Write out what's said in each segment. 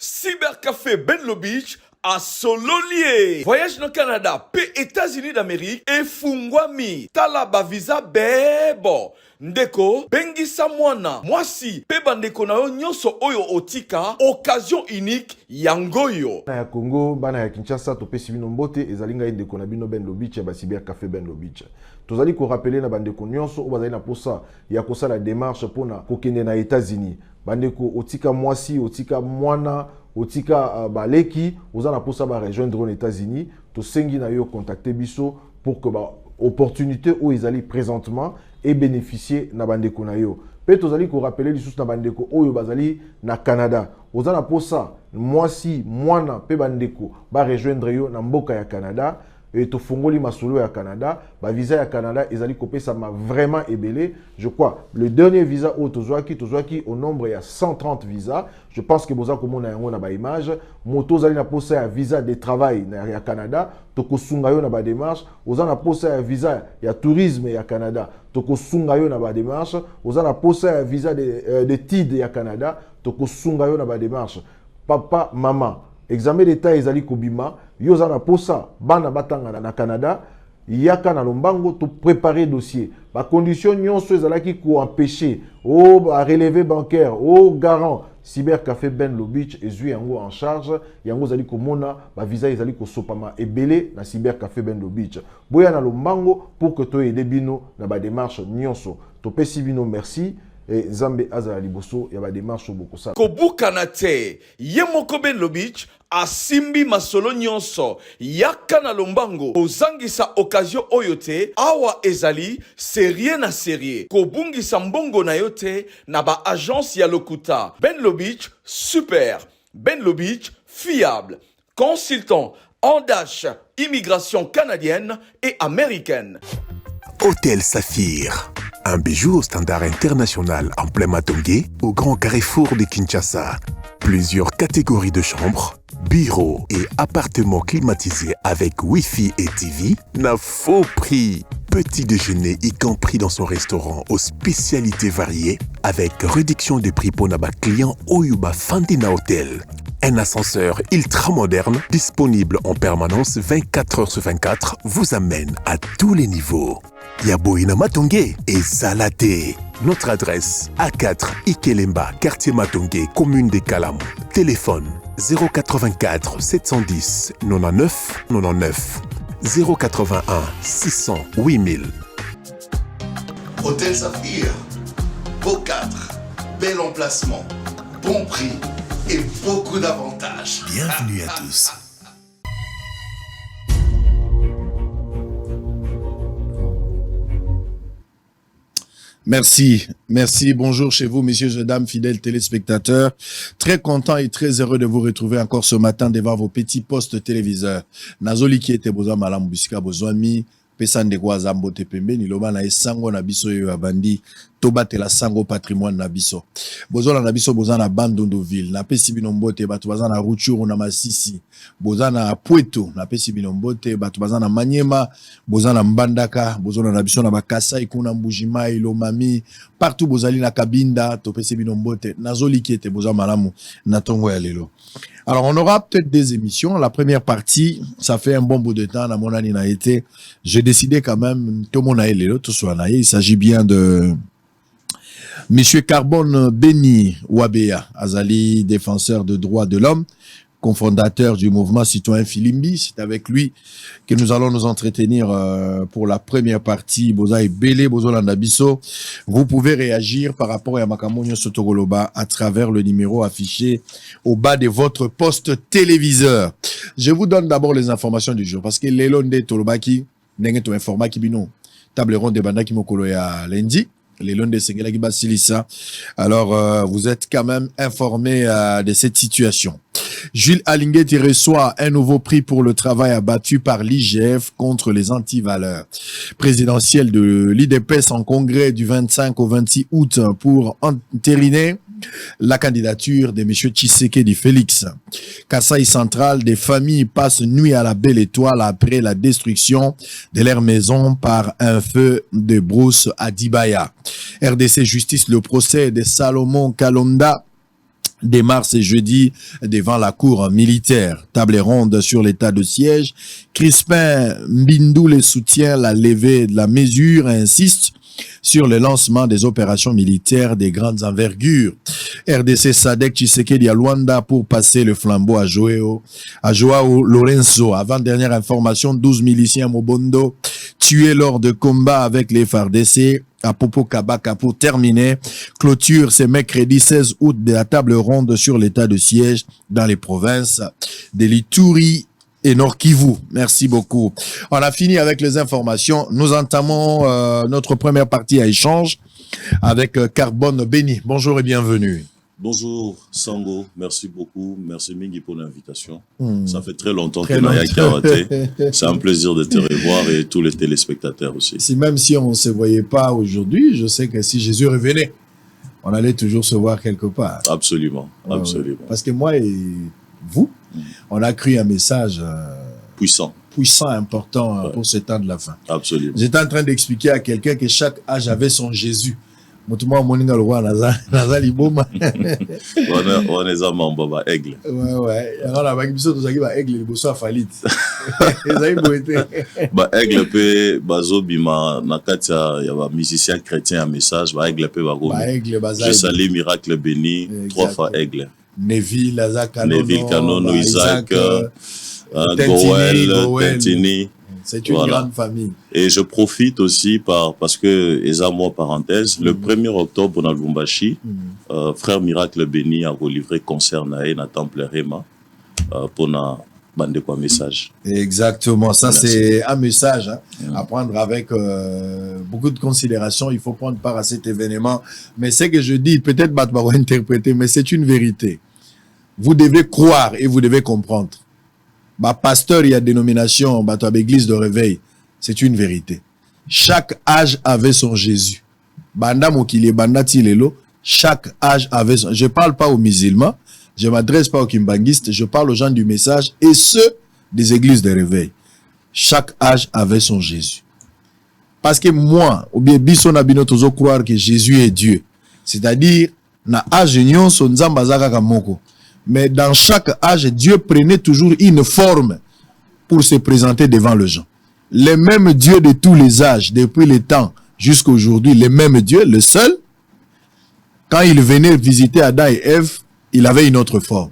Cybercafé Benlo Beach à Sololier. Voyage no Canada, pe États-Unis d'Amérique et fungwami. Talaba visa bebo. Ndeko, bengisa mwana, mwasi, pe bandeko na yo nyonso oyo otika, occasion unique yangoyo. Na ya Congo, bana ya Kinshasa, topesi bino mbote, ezalinga indeko na bino Benlo Beach, ya ba Cybercafé Benlo Beach. Tozali ko rappeler na bandeko nyonso, o bazali na posa, ya kosa la démarche pona kokende na États-Unis. Bandeko otika mwasi, otika mwana, otika baleki, oza na posa ba rejoindre aux États-Unis, to sengi na yo contacter biso pour que ba opportunité où ils allaient présentement et bénéficier na bandeko na yo. Pe tozali ko rappeler lisusu na bandeko oyo bazali na Canada. Oza na posa mwasi mwana pe bandeko ba rejoindre yo na mboka ya Canada. Et to fongoli masolo ya Canada, ba visa ya Canada ezali kopesa ma vraiment ebelé. Je crois le dernier visa au tozwaki au nombre ya 130 visas. Je pense que boza komona yango na ba image, moto zali na posa ya visa de travail na ya Canada, to kosunga yo na ba démarche, oza na posa ya visa ya tourisme ya Canada, to kosunga yo na ba démarche, oza na posa ya visa de TID ya Canada, to kosunga yo na ba démarche. Papa, maman, examen d'état ezali kobima, yo za na posa bana batanga na Canada, yaka na lombango to préparer dossier. Ba condition nyonso ezalaki ko empêcher o ba relevé bancaire, o garant Cybercafé Benlo Beach ezui yango en charge, yango zali ko mona ba visa ezali ko sopama ebelé na Cybercafé Benlo Beach. Boya na lombango pour que to aider bino na ba démarche nyonso. To pesi bino merci. Et Zambe Azala Liboso, il y a des démarches beaucoup ça. Kobukanate, Yemoko Benlo Beach, a Simbi Masolo Nyonso, Yakana Lombango, Ozangisa Occasion Oyote, Awa Ezali, Serie na Serie, Kobungisa Mbongo na yote, Naba Agence Yalokuta, Benlo Beach, super, Benlo Beach, fiable, consultant, en dash, immigration canadienne et américaine. Hôtel Saphir, un bijou au standard international en plein Matongé, au grand carrefour de Kinshasa. Plusieurs catégories de chambres, bureaux et appartements climatisés avec Wi-Fi et TV, n'a faux prix. Petit déjeuner y compris dans son restaurant aux spécialités variées, avec réduction de prix pour naba client Oyuba Fandina Hotel. Un ascenseur ultra moderne, disponible en permanence 24 heures sur 24, vous amène à tous les niveaux. Yaboina Matongé et Salaté. Notre adresse A4 Ikelemba, quartier Matongé, commune de Kalam. Téléphone 084 710 99 99 081 600 8000. Hôtel Saphir, beau cadre, bel emplacement, bon prix et beaucoup d'avantages. Bienvenue à tous. Merci, bonjour chez vous, messieurs et dames, fidèles téléspectateurs. Très content et très heureux de vous retrouver encore ce matin devant vos petits postes téléviseurs. Nazoli qui était besoin malam bisika besoin pesande kwa zambo tepembe ni loba na esango na biso yo abandi tobate la sango patrimoine na biso. Bozola na biso bozana Bandundu ville, na pesi binombote batu bazana Ruchuru na Masisi, bozana Pweto, na pesi binombote batu bazana Manyema, bozana Mbandaka, bozola na biso na Bakasa ikuna Mbujimai, Lomami, partout bozali na Kabinda, to pesi binombote, nazoli qui était bozana malamu na tongo ya lelo. Alors, on aura peut-être des émissions. La première partie, ça fait un bon bout de temps, mon année n'a été. J'ai décidé quand même, tout le monde a élé, tout soit là. Il s'agit bien de Monsieur Carbone Beni Wabea, Azali, défenseur de droits de l'homme, cofondateur du mouvement citoyen Filimbi. C'est avec lui que nous allons nous entretenir pour la première partie. Boza et Belé, Bozolanda Bisso. Vous pouvez réagir par rapport à Makamonyo Sotogoloba à travers le numéro affiché au bas de votre poste téléviseur. Je vous donne d'abord les informations du jour parce que l'Elonde Tolobaki, Nengeto Informa Kibino, table ronde de Bandaki Mokolo ya lundi. Les Londes de Sengelaki Basilissa. Alors, vous êtes quand même informés de cette situation. Jules Alinguet reçoit un nouveau prix pour le travail abattu par l'IGF contre les antivaleurs. Présidentielle de l'IDPS en congrès du 25 au 26 août pour entériner la candidature de M. Tshisekedi Félix. Kasaï central, des familles passent nuit à la belle étoile après la destruction de leur maison par un feu de brousse à Dibaya. RDC Justice, le procès de Salomon Kalonda, démarre ce jeudi devant la cour militaire. Table ronde sur l'état de siège. Crispin Mbindoule soutient la levée de la mesure et insiste sur le lancement des opérations militaires des grandes envergures. RDC Sadek Tshisekedi à Luanda pour passer le flambeau à Joao Lorenzo. Avant-dernière information, 12 miliciens Mobondo tués lors de combats avec les FARDC à Popo Kabaka. Pour terminer, clôture ce mercredi 16 août de la table ronde sur l'état de siège dans les provinces de l'Ituri et Nord Kivu. Merci beaucoup. On a fini avec les informations. Nous entamons notre première partie à échange avec Carbone Béni. Bonjour et bienvenue. Bonjour Sango, merci beaucoup. Merci Mingi pour l'invitation. Ça fait très longtemps Très que Naya longtemps. Karaté. C'est un plaisir de te revoir et tous les téléspectateurs aussi. Si même si on ne se voyait pas aujourd'hui, je sais que si Jésus revenait, on allait toujours se voir quelque part. Absolument, Ouais, absolument. ouais. Parce que moi et vous, on a cru un message Puissant, puissant, important Ouais. pour ce temps de la fin. absolument. J'étais en train d'expliquer à quelqu'un que chaque âge avait son Jésus. Moutuma moninga le roi naza liboma. On est en Baba Aigle. Ouais. Alors la bagibiso tozaki ba aigle liboso afalit. Ezali boete. Ba Aigle pe bazo bima na kati ya ba musicien chrétien un message ba Aigle pe ba Ba gomi. aigle Je bazali. salue Miracle béni, Exactement. 3 fois Aigle. Neville, Lazare Kanono. Neville Kanono, ba Isaac, Tentini, Goël, Tentini. C'est une Voilà. grande famille. Et je profite aussi parce que, et moi parenthèse, le 1er octobre dans Lubumbashi, Frère Miracle Béni a relivré concert na Temple Rema pour na bande quoi message. Exactement, ça Merci. c'est un message à prendre avec beaucoup de considération. Il faut prendre part à cet événement. Mais ce que je dis, peut-être Batba va interpréter, mais c'est une vérité. Vous devez croire et vous devez comprendre. Bah, pasteur, il y a dénomination, bah, église de réveil. C'est une vérité. Chaque âge avait son Jésus. Banda Mokili, Banda Tilelo, chaque âge avait son. Je parle pas aux musulmans, je m'adresse pas aux kimbanguistes, je parle aux gens du message et ceux des églises de réveil. Chaque âge avait son Jésus. Parce que moi, ou bien biso na bino tozo croire que Jésus est Dieu. C'est-à-dire, na âge union son nzamba zaka moko. Mais dans chaque âge, Dieu prenait toujours une forme pour se présenter devant les gens. Les mêmes dieux de tous les âges, depuis le temps jusqu'à aujourd'hui, les mêmes dieux, le seul, quand il venait visiter Adam et Ève, il avait une autre forme.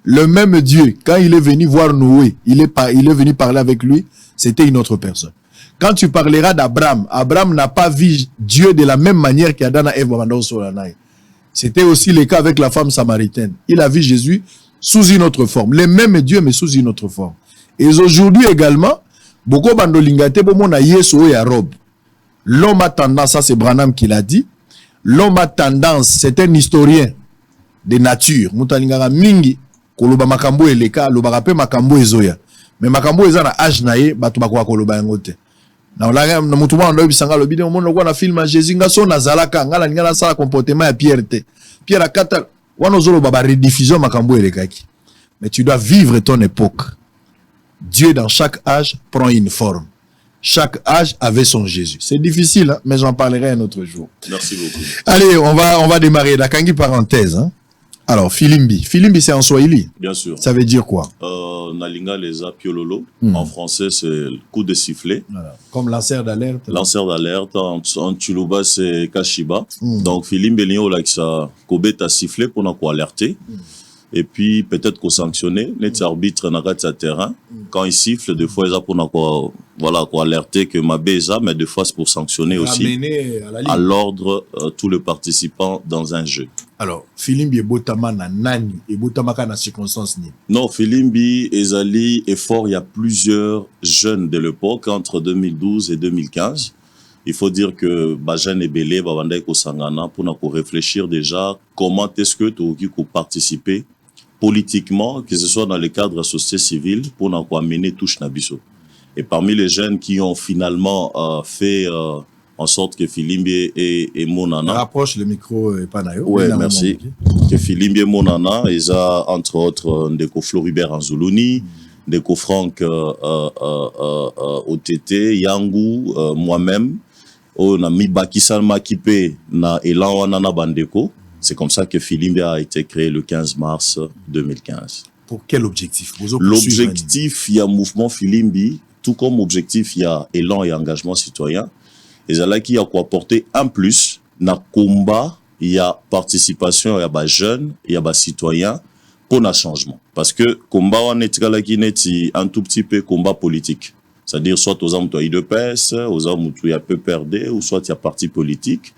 Le même Dieu, quand il est venu voir Noé, il est venu parler avec lui, c'était une autre personne. Quand tu parleras d'Abraham, Abraham n'a pas vu Dieu de la même manière qu'Adam et Ève. C'était aussi le cas avec la femme samaritaine. Il a vu Jésus sous une autre forme. Les mêmes dieux, mais sous une autre forme. Et aujourd'hui également, beaucoup bandolingate bomona Yesu et Rob. L'homme a tendance, ça c'est Branham qui l'a dit. L'homme a tendance, c'est un historien de nature. Mutalingara mingi koloba makambo eleka, loba rape makambo ezoya. Mais makambo eza na âge naye batu bakwa koloba yango te. Na olanga na mutu mwana ndo bisanga lobi de monde kwa na film Jésus ngaso nazalaka ngala ngala sala comportement ya Pierre te. Pierre akata wana zolo baba rediffusion makambo elekaki. Mais tu dois vivre ton époque. Dieu dans chaque âge prend une forme. Chaque âge avait son Jésus. C'est difficile, hein, mais j'en parlerai un autre jour. Merci beaucoup. Allez, on va démarrer. La kangi parenthèse. Hein. Alors, Filimbi. Filimbi, c'est en Swahili. Bien sûr. Ça veut dire quoi? Nalinga leza piololo. En français, c'est le coup de sifflet. Voilà. Comme lanceur d'alerte. Lanceur d'alerte. En Tchuluba, c'est Kashiba. Donc, Philippe Bélignon, là, ça, Kobet sifflé pour nous alerter. Et puis, peut-être qu'on sanctionner. Les arbitres n'a pas terrain. Quand ils sifflent, des fois, ils ont pour nous, voilà, quoi alerter que ma beza, mais des fois, c'est pour sanctionner aussi. Ramener à la ligne. À l'ordre, tous les participants dans un jeu. Alors, Filimbi et Botama na nani et Botama na circonstance ni. Non, Filimbi, Ezali est fort. Il y a plusieurs jeunes de l'époque, entre 2012 et 2015. Il faut dire que Bajan et Belé, Babanda Kosangana, pour nous réfléchir déjà comment est-ce que tu as participer politiquement, que ce soit dans le cadre de la société civile, pour nous amener touche Nabiso. Et parmi les jeunes qui ont finalement fait en sorte que Filimbi et Monana... Rapproche le micro et Panayo. Oui, merci. Que Filimbi et Monana, ils ont entre autres Ndeko Floribert Anzoulouni, Ndeko Franck OTT, Yangou, moi-même, on a mis Bakisan Makipe na Elan Wanana Bandeko. C'est comme ça que Filimbi a été créé le 15 mars 2015. Pour quel objectif? L'objectif, il y a mouvement Filimbi, tout comme objectif, il y a élan et engagement citoyen. Et là qui a quoi apporter en plus, na combat, il y a participation, il y a jeunes, il y a citoyens pour un changement. Parce que combat, on est un tout petit peu combat politique. C'est-à-dire, soit aux hommes, tu as IDPS, aux hommes, tu as peu perdu, ou soit il y a parti politique.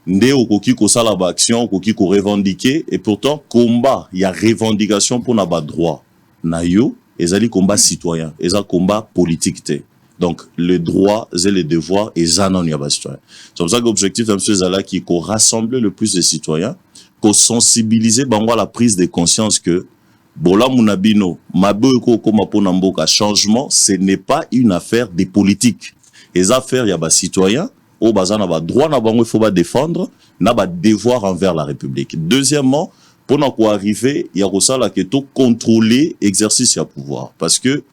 Ndé au koki ko sala ba action, koki ko revendiquer, et pourtant, combat, il y a revendication pour na ba droit. Na yo, ezali combat citoyen, ezali combat politique. Donc, les droits et les devoirs, ezali y a ba citoyen. C'est comme ça que l'objectif de M. Zala, qui est rassembler le plus de citoyens, qu'on sensibiliser, à la prise de conscience que, bola munabino, mabo eko koma pona mboka, changement, ce n'est pas une affaire des politiques. Les affaires, il y a ba citoyens, au bazan a droit na bango, il faut pas défendre, na ba devoir envers la République. Deuxièmement, pour n'en arriver, il y a aussi la question contrôler exercice à pouvoir. Parce que,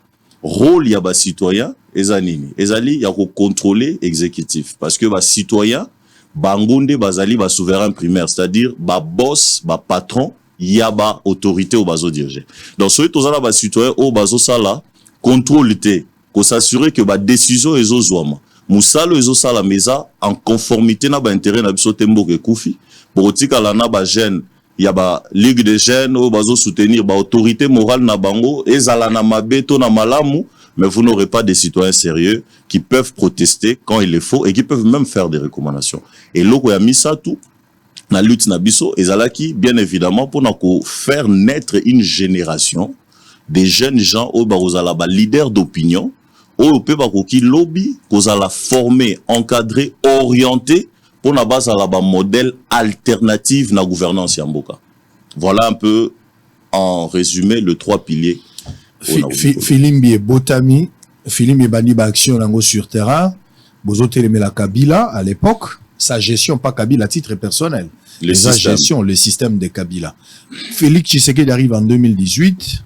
rôle, il y a ba citoyen, ezanini. Ezali, il y a contrôler exécutif. Parce que ba citoyen, bangonde bazali ba souverain primaire, c'est-à-dire ba boss, ba patron, il y a ba autorité au bazo dirigé. Donc, ce qui est ba citoyen au bazo sala, contrôle té, qu'on s'assurer que ba décision est aux hommes. Moussalo ezo sala meza en conformité na ba intérêt na biso tembo ke kufi pour tika la na ba jeune ya ba ligue de jeunes o bazo soutenir ba autorité morale na bango ezala na mabeto na malamu, mais vous n'aurez pas des citoyens sérieux qui peuvent protester quand il le faut et qui peuvent même faire des recommandations. Et loko ya misa tout na lutte na biso ezala ki bien évidemment pour na ko faire naître une génération des jeunes gens au barozala ba leader d'opinion au peut ba qui lobby qu'on a la former, encadrer, orienter pour na base à la modèle alternative na gouvernance yamboka. Voilà un peu en résumé les trois piliers. Filimbi et Botami, Filimbi bani ba action nango sur terrain, bozo télémé la Kabila à l'époque, sa gestion pas Kabila à titre personnel. Sa gestion, le système de Kabila. Félix Tshisekedi arrive en 2018.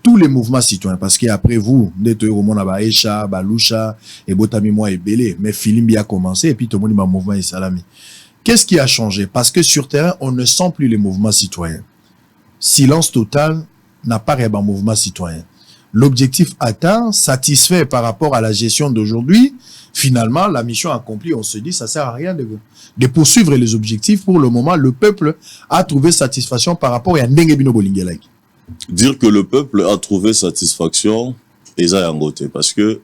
Tous les mouvements citoyens, parce qu'après vous, Baesha, Balusha, et Botami moi et Belé, mais Filimbi a commencé, et puis tout le monde mouvement et Salami. Qu'est-ce qui a changé? Parce que sur terrain, on ne sent plus les mouvements citoyens. Silence total n'a pas un mouvement citoyen. L'objectif atteint, satisfait par rapport à la gestion d'aujourd'hui, finalement, la mission accomplie, on se dit, ça sert à rien de poursuivre les objectifs. Pour le moment, le peuple a trouvé satisfaction par rapport à Ndengebino Bolingelaki. Dire que le peuple a trouvé satisfaction, et ça yangote, parce que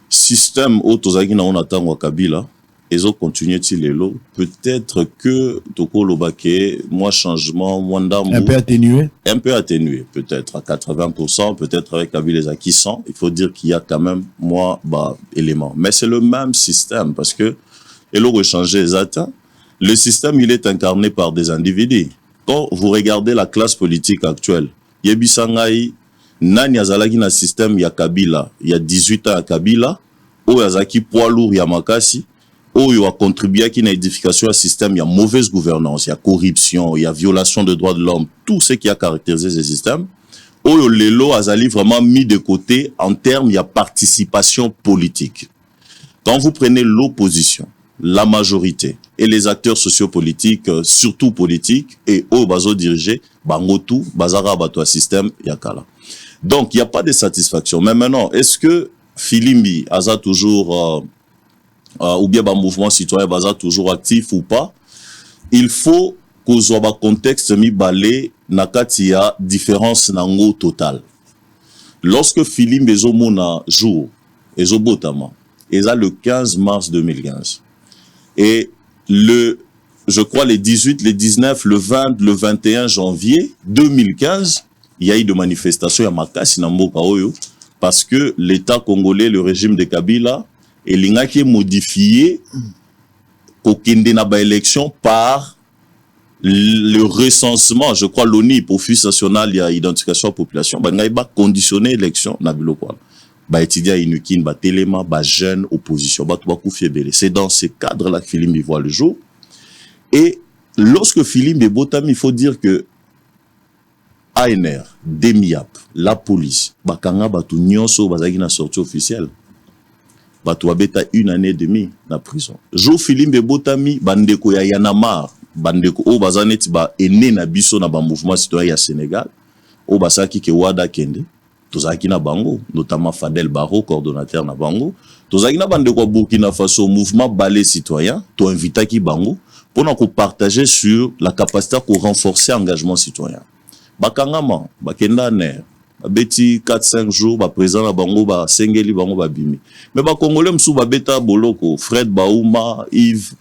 système autozaki na on attend wa Kabila, ils ont continué tilelo, peut-être que toko lobake, moi changement, moi ndambu, un peu atténué, peut-être à 80%, peut-être avec Kabila qui 100, il faut dire qu'il y a quand même moi élément, mais c'est le même système parce que et l'on changé les atteints, le système il est incarné par des individus. Quand vous regardez la classe politique actuelle, Yebisangai, Nani Azalaki na système ya Kabila, il y a 18 ans à Kabila, ou Yazaki poids lourd ya Makasi, ou il a contribué à une édification à système, il y a mauvaise gouvernance, il y a corruption, il y a violation des droits de l'homme, tout ce qui a caractérisé ce système, ou Lelo Azali vraiment mis de côté en termes, il y a participation politique. Quand vous prenez l'opposition, la majorité et les acteurs sociopolitiques, surtout politiques, et au bazo dirigé, bangotu, bazara bato système, yakala. Donc, il n'y a pas de satisfaction. Mais maintenant, est-ce que Filimbi a toujours, ou bien le mouvement citoyen baza toujours actif ou pas? Il faut qu'on soit dans contexte mi balé, nakati ya différence nango total. Lorsque Filimbi ezomona jour, ezobotama, eza le 15 mars 2015. Et je crois les 18, les 19, le 20, le 21 janvier 2015, il y a eu de manifestations à Makasi Namboka Oyo, parce que l'État congolais, le régime de Kabila, il qui est modifié pour qu'il y ait une élection par le recensement, je crois l'ONU, pour Office national, il y a identification de la population, il y a conditionné l'élection, étudiants inukin, téléma, jeunes, opposition, c'est dans ce cadre-là que Filimbi voit le jour. Et lorsque Filimbi Botami, il faut dire que ANR, DEMIAP, la police, bakanga batu nyonso bazaki na sortie officielle. Batu abeta 1 année et demie na prison. Jo Filimbi Botami, bandeko ya Yanamar, bandeko o bazaneti ba ene na biso na ba mouvement citoyen ya Sénégal o basaki ke wada kende tozaki na bango notamment Fadel Barro coordonnateur na bango tozaki na bandeko Burkina Faso mouvement balai citoyen to invitaki bango pour nous partager sur la capacité à renforcer l'engagement citoyen. Bakangama, bakenda ner, beti 4-5 jours, ba présent na bango, ba sengeli bango ba bimi. Mais ba Congolais msou ba beta boloko, Fred Baouma, Yves.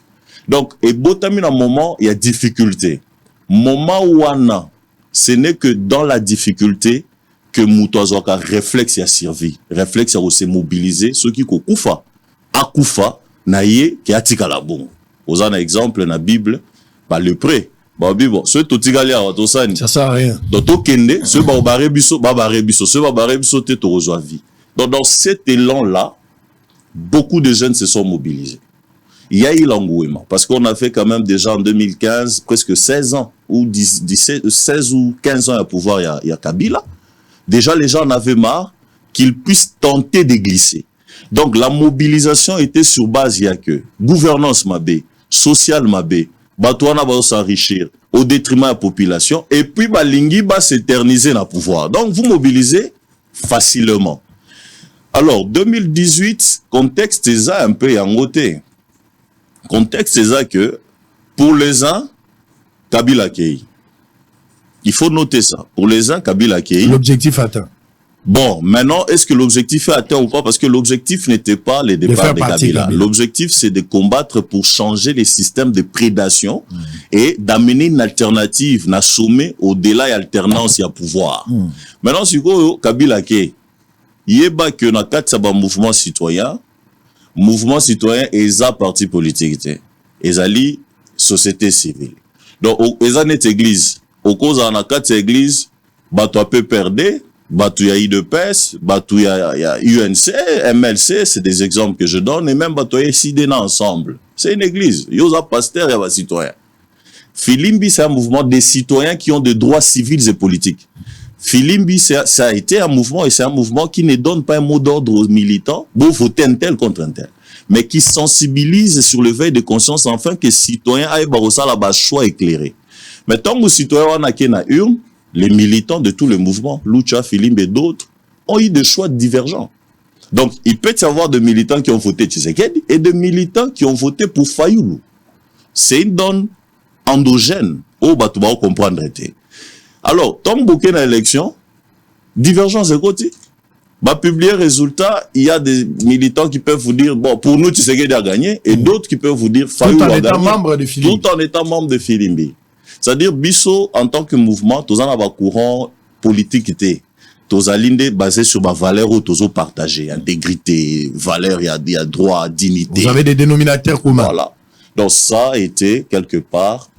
Donc, et botami na moment, il y a difficulté. Moment wana, ce n'est que dans la difficulté que Moutouazoka réflexe a servi. Réflexe a aussi mobilisé ceux qui koufa, akufa, naye, qui a tika la bongo. Aux un exemple dans la Bible, bah le pré, bah Bible, ce totigali à Watosani. Ça sert à rien. Donc au Kende, ce barebiso, ce barebiso te reçoit vie. Donc dans cet élan-là, beaucoup de jeunes se sont mobilisés. Il y a eu l'engouement parce qu'on a fait quand même déjà en 2015 presque 16 ans ou 16 ou 15 ans à pouvoir il y a Kabila. Déjà les gens en avaient marre qu'ils puissent tenter de glisser. Donc la mobilisation était sur base il y a que gouvernance mabé, social mabé, batouana va s'enrichir au détriment de la population et puis balingi va s'éterniser dans le pouvoir. Donc vous mobilisez facilement. Alors 2018 contexte est ça un peu yangoté. Contexte c'est ça que pour les uns Kabila Kei. Il faut noter ça. Pour les uns Kabila Kei. L'objectif atteint. Bon, maintenant, est-ce que l'objectif est atteint ou pas? Parce que l'objectif n'était pas les départs de Kabila. L'objectif, c'est de combattre pour changer les systèmes de prédation et d'amener une alternative, d'assommer au-delà et alternance et à pouvoir. Maintenant, si vous Kabila Ke, yeba que na kat saba mouvement citoyen et un parti politique, et société civile. Donc, ils ont une église. Au cause de la kat église, bato peu perdre. Batou ya IDPS, Batou ya UNC, MLC, c'est des exemples que je donne, et même Batou ya SIDENA ensemble. C'est une église. Yosa pasteur, y'a citoyen. Filimbi, c'est un mouvement des citoyens qui ont des droits civils et politiques. Filimbi, ça a été un mouvement, et c'est un mouvement qui ne donne pas un mot d'ordre aux militants, bon, voter un tel contre un tel, mais qui sensibilise sur le veille de conscience, afin que citoyens aient barossa là-bas choix éclairé. Mais tant que citoyens on a qu'une urne, les militants de tous les mouvements, Lucha, Filimbe et d'autres, ont eu des choix divergents. Donc, il peut y avoir des militants qui ont voté Tshisekedi et des militants qui ont voté pour Fayoulou. C'est une donne endogène. Oh, bah, tu vas comprendre. Alors, tant que dans l'élection, divergence est côté. Bah, publier résultat, il y a des militants qui peuvent vous dire, bon, pour nous, Tshisekedi a gagné, et d'autres qui peuvent vous dire, Fayoulou a gagné. Tout en étant membre de Filimbe. C'est-à-dire, Bisso, en tant que mouvement, tous en avons courant politique, tous alindés basés sur ma valeur ou tous partagés, intégrité, valeur, il y a droit, dignité. Vous avez des dénominateurs communs. Voilà. Donc ça a été quelque part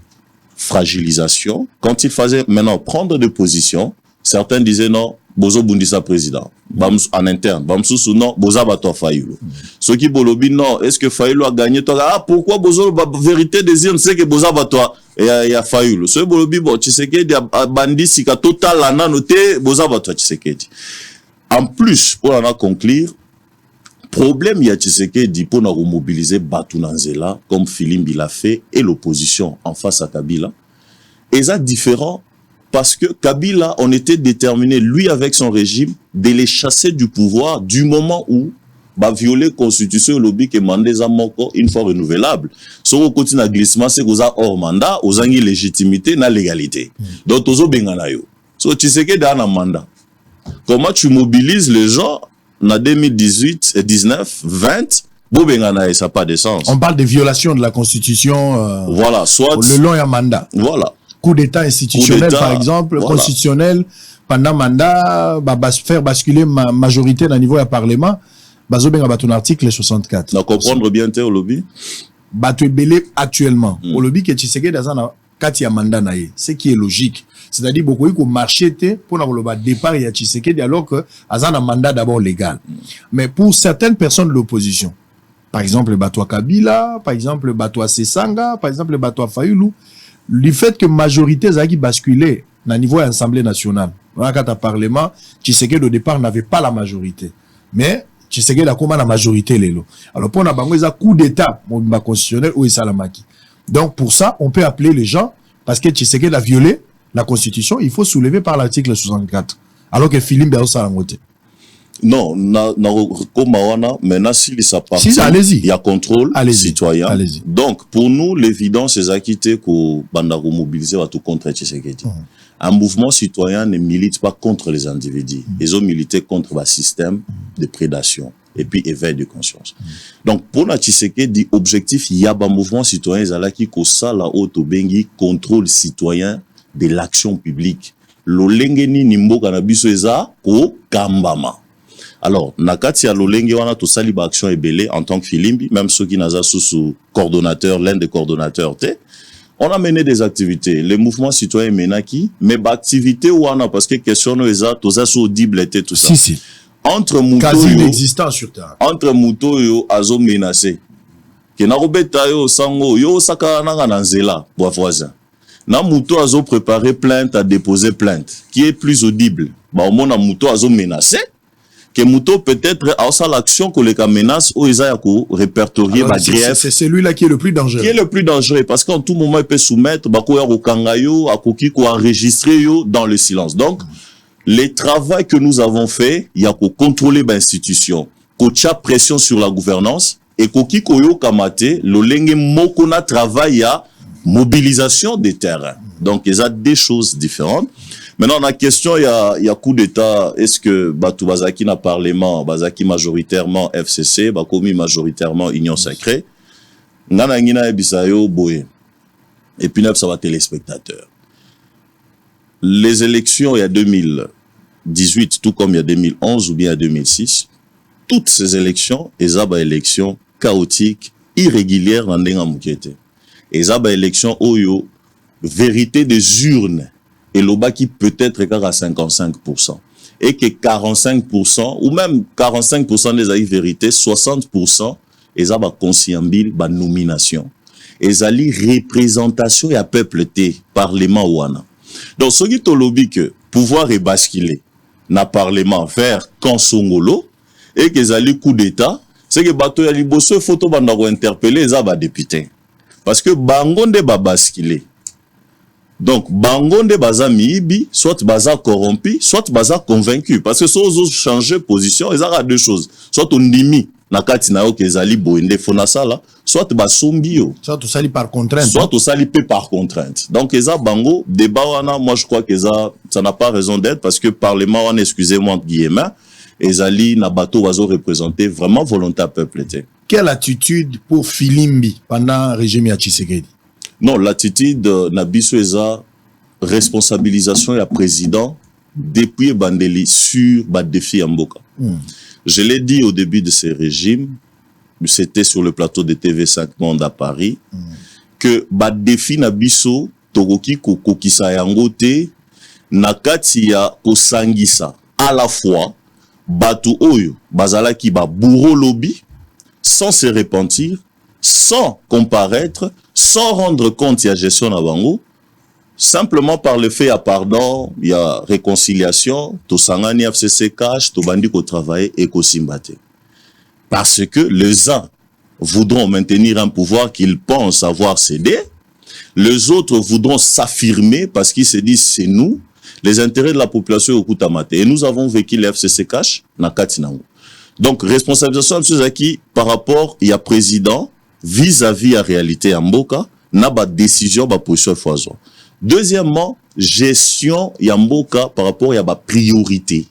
fragilisation. Quand il fallait maintenant prendre des positions, certains disaient non, Bozo Bundisa président. En interne, Bamsou non, Boza Bato Fayoulou. Ceux qui bolobi non, est-ce que Fayoulou a gagné? Ah, pourquoi Bozo, vérité désir, on sait que Boza Bato et y a Fayoulou. Ceux bolobi, bon, tu sais qu'il y a bandit, si ka total lana noté, Boza Bato, tu sais qu'il dit. En plus, pour en conclure, problème, il y a Tshisekedi pour nous mobiliser Batou Nanzela, comme Filimbe l'a fait, et l'opposition en face à Kabila. Et ça différent, parce que Kabila, on était déterminé, lui avec son régime, de les chasser du pouvoir du moment où bah violer la constitution lobby que mandé Moko une fois renouvelable. Si on continue à glissement, c'est qu'on a hors mandat, aux a une légitimité, na légalité. Donc, aux bengana yo. So, tu sais que dans un mandat. Comment tu mobilises les gens en 2018, 19, 20, bengana ça n'a pas de sens. On parle de violation de la constitution. Voilà, soit. Le long et un mandat. Voilà. Coup d'état institutionnel, par exemple, voilà. Constitutionnel, pendant mandat, faire basculer ma majorité dans le niveau du Parlement, bazobenga baton article 64. Na comprendre bien te au lobby. Bato belé actuellement. Au lobby que Tshisekedi dans un kati ya mandat naé, ce qui est logique. C'est-à-dire beaucoup il faut marcher pour le départ ya Tshisekedi alors que azana mandat d'abord légal. Mais pour certaines personnes de l'opposition, par exemple Bato Kabila, par exemple Bato Sesanga, par exemple Bato Fayoulou, le fait que majorité a basculé au niveau de l'Assemblée nationale, quand à Parlement, Tshisekedi au départ n'avait pas la majorité. Mais Tshisekedi a comment la majorité. Alors pour nous, il y a un coup d'État constitutionnel où il salamaki. Donc pour ça, on peut appeler les gens, parce que Tshisekedi a violé la Constitution, il faut soulever par l'article 64. Alors que Philippe Béo Salangote. Non, maintenant, s'il s'appartient, il y a contrôle citoyen. Donc, pour nous, l'évidence, c'est d'acquitter qu'on va mobiliser tout contre Tshisekedi. Un mouvement citoyen ne milite pas contre les individus. Ils ont milité contre le système de prédation et puis éveil de conscience. Donc, pour la Tshisekedi, objectif, il y a un mouvement citoyen, qui a la bengi contrôle citoyen de l'action publique. Lolengeni nimbo kanabiso eza ko kambama. Alors, nakati ya lolenge wana to sali ba action ebele en tant que Filimbi, même ceux qui naza sous coordonnateur, l'un des coordonnateurs on a mené des activités. Les mouvements citoyens menaki, mais ba activité wana parce que question no eza to za so audible tout ça. Si. Entre Mouto quasi inexistant sur terre. Entre Mouto yo azo menacé. Ke na robeta yo sango yo saka nanga na nzela bo voisin. Na Mouto azo préparé plainte à déposer plainte qui est plus audible. Ba au moins Mouto azo menacé. Que Mouto peut-être a ça l'action que les menaces ou ils ont répertorié ba grief. C'est celui-là qui est le plus dangereux. Qui est le plus dangereux parce qu'en tout moment il peut soumettre ba ko ya ko kangayo akoki ko enregistrer yo dans le silence. Donc les travaux que nous avons fait, il y a pour contrôler l'institution, ko tcha pression sur la gouvernance et koki koyo kamate le lenge moko na travail à mobilisation des terrains. Donc il y a des choses différentes. Maintenant, la question, il y a coup d'État. Est-ce que Batou Bazaki na parlement, Bazaki majoritairement FCC, Bakomi majoritairement Union Sacrée, Nana Ngina Ebisayo Boé. Et puis, ça va téléspectateurs. Les élections, il y a 2018, tout comme il y a 2011 ou bien il y a 2006, toutes ces élections, elles ont des élections chaotiques, irrégulières dans les Moukete. Elles ont des élections Oyo, vérité des urnes. Et l'OBA qui peut être à 55%. Et que 45%, ou même 45% des avis vérité, 60%, ils ont conscienbil, ba nomination. Ils ont représentation et à peuple té, parlement ouana. Donc, ce qui est lobby que pouvoir est basculé, na parlement faire Kansongolo, et qu'ils ont coup d'État, c'est que bateau yali bosso photo bandako interpeller, ils ont député. Parce que bangonde ba basculé. Donc, bangonde baza miibi, soit baza corrompu, soit baza convaincu. Parce que si on change de position, ils ont deux choses. Soit on dimi, nakati na yo kezali boende fona sala, soit basombi yo. Soit on sali par contrainte. Soit on sali par contrainte. Donc, eza bango, débat wana, moi je crois que ça n'a pas raison d'être parce que parlement wana, excusez-moi, entre guillemets, ezali na bateau wazo représenter vraiment volontaire peuple. Quelle attitude pour Filimbi pendant le régime ya Tshisekedi? Non, l'attitude Nabiso eza responsabilisation ya président depuis Bandeli sur le défi Mboka. Je l'ai dit au début de ce régime, c'était sur le plateau de TV5 Monde à Paris, que le défi Nabiso Togoki Kokokisa Yangote Nakati ya Kosangisa à la fois Batu Oyo Bazalaki ba bourreau lobby sans se repentir, sans comparaître, sans rendre compte de la gestion de Bango, simplement par le fait, il y a pardon, il y a réconciliation, tout sangani FCC cash, tout bandi ko travailler et ko simbate. Parce que les uns voudront maintenir un pouvoir qu'ils pensent avoir cédé, les autres voudront s'affirmer parce qu'ils se disent c'est nous, les intérêts de la population au Koutamate. Et nous avons vécu le FCC cash, na Katinango. Donc, responsabilisation de ceux qui, par rapport, il y a président, vis-à-vis à réalité en Mboka, n'a pas de décision, pas position foison. Deuxièmement, gestion ya Mboka par rapport à la priorité.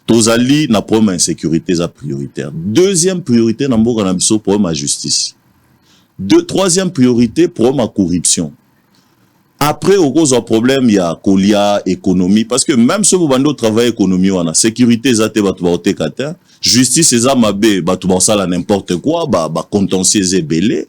Tozali na problème insécurité za prioritaire. Deuxième priorité na Mboka na biso problème à justice. Troisième priorité problème à corruption. Après au cause un problème il y a colia économie parce que même si vous bando travail économie on a sécurité za te batu ba otekata. Justice eza mabe batu basala n'importe quoi ba contentieux ebele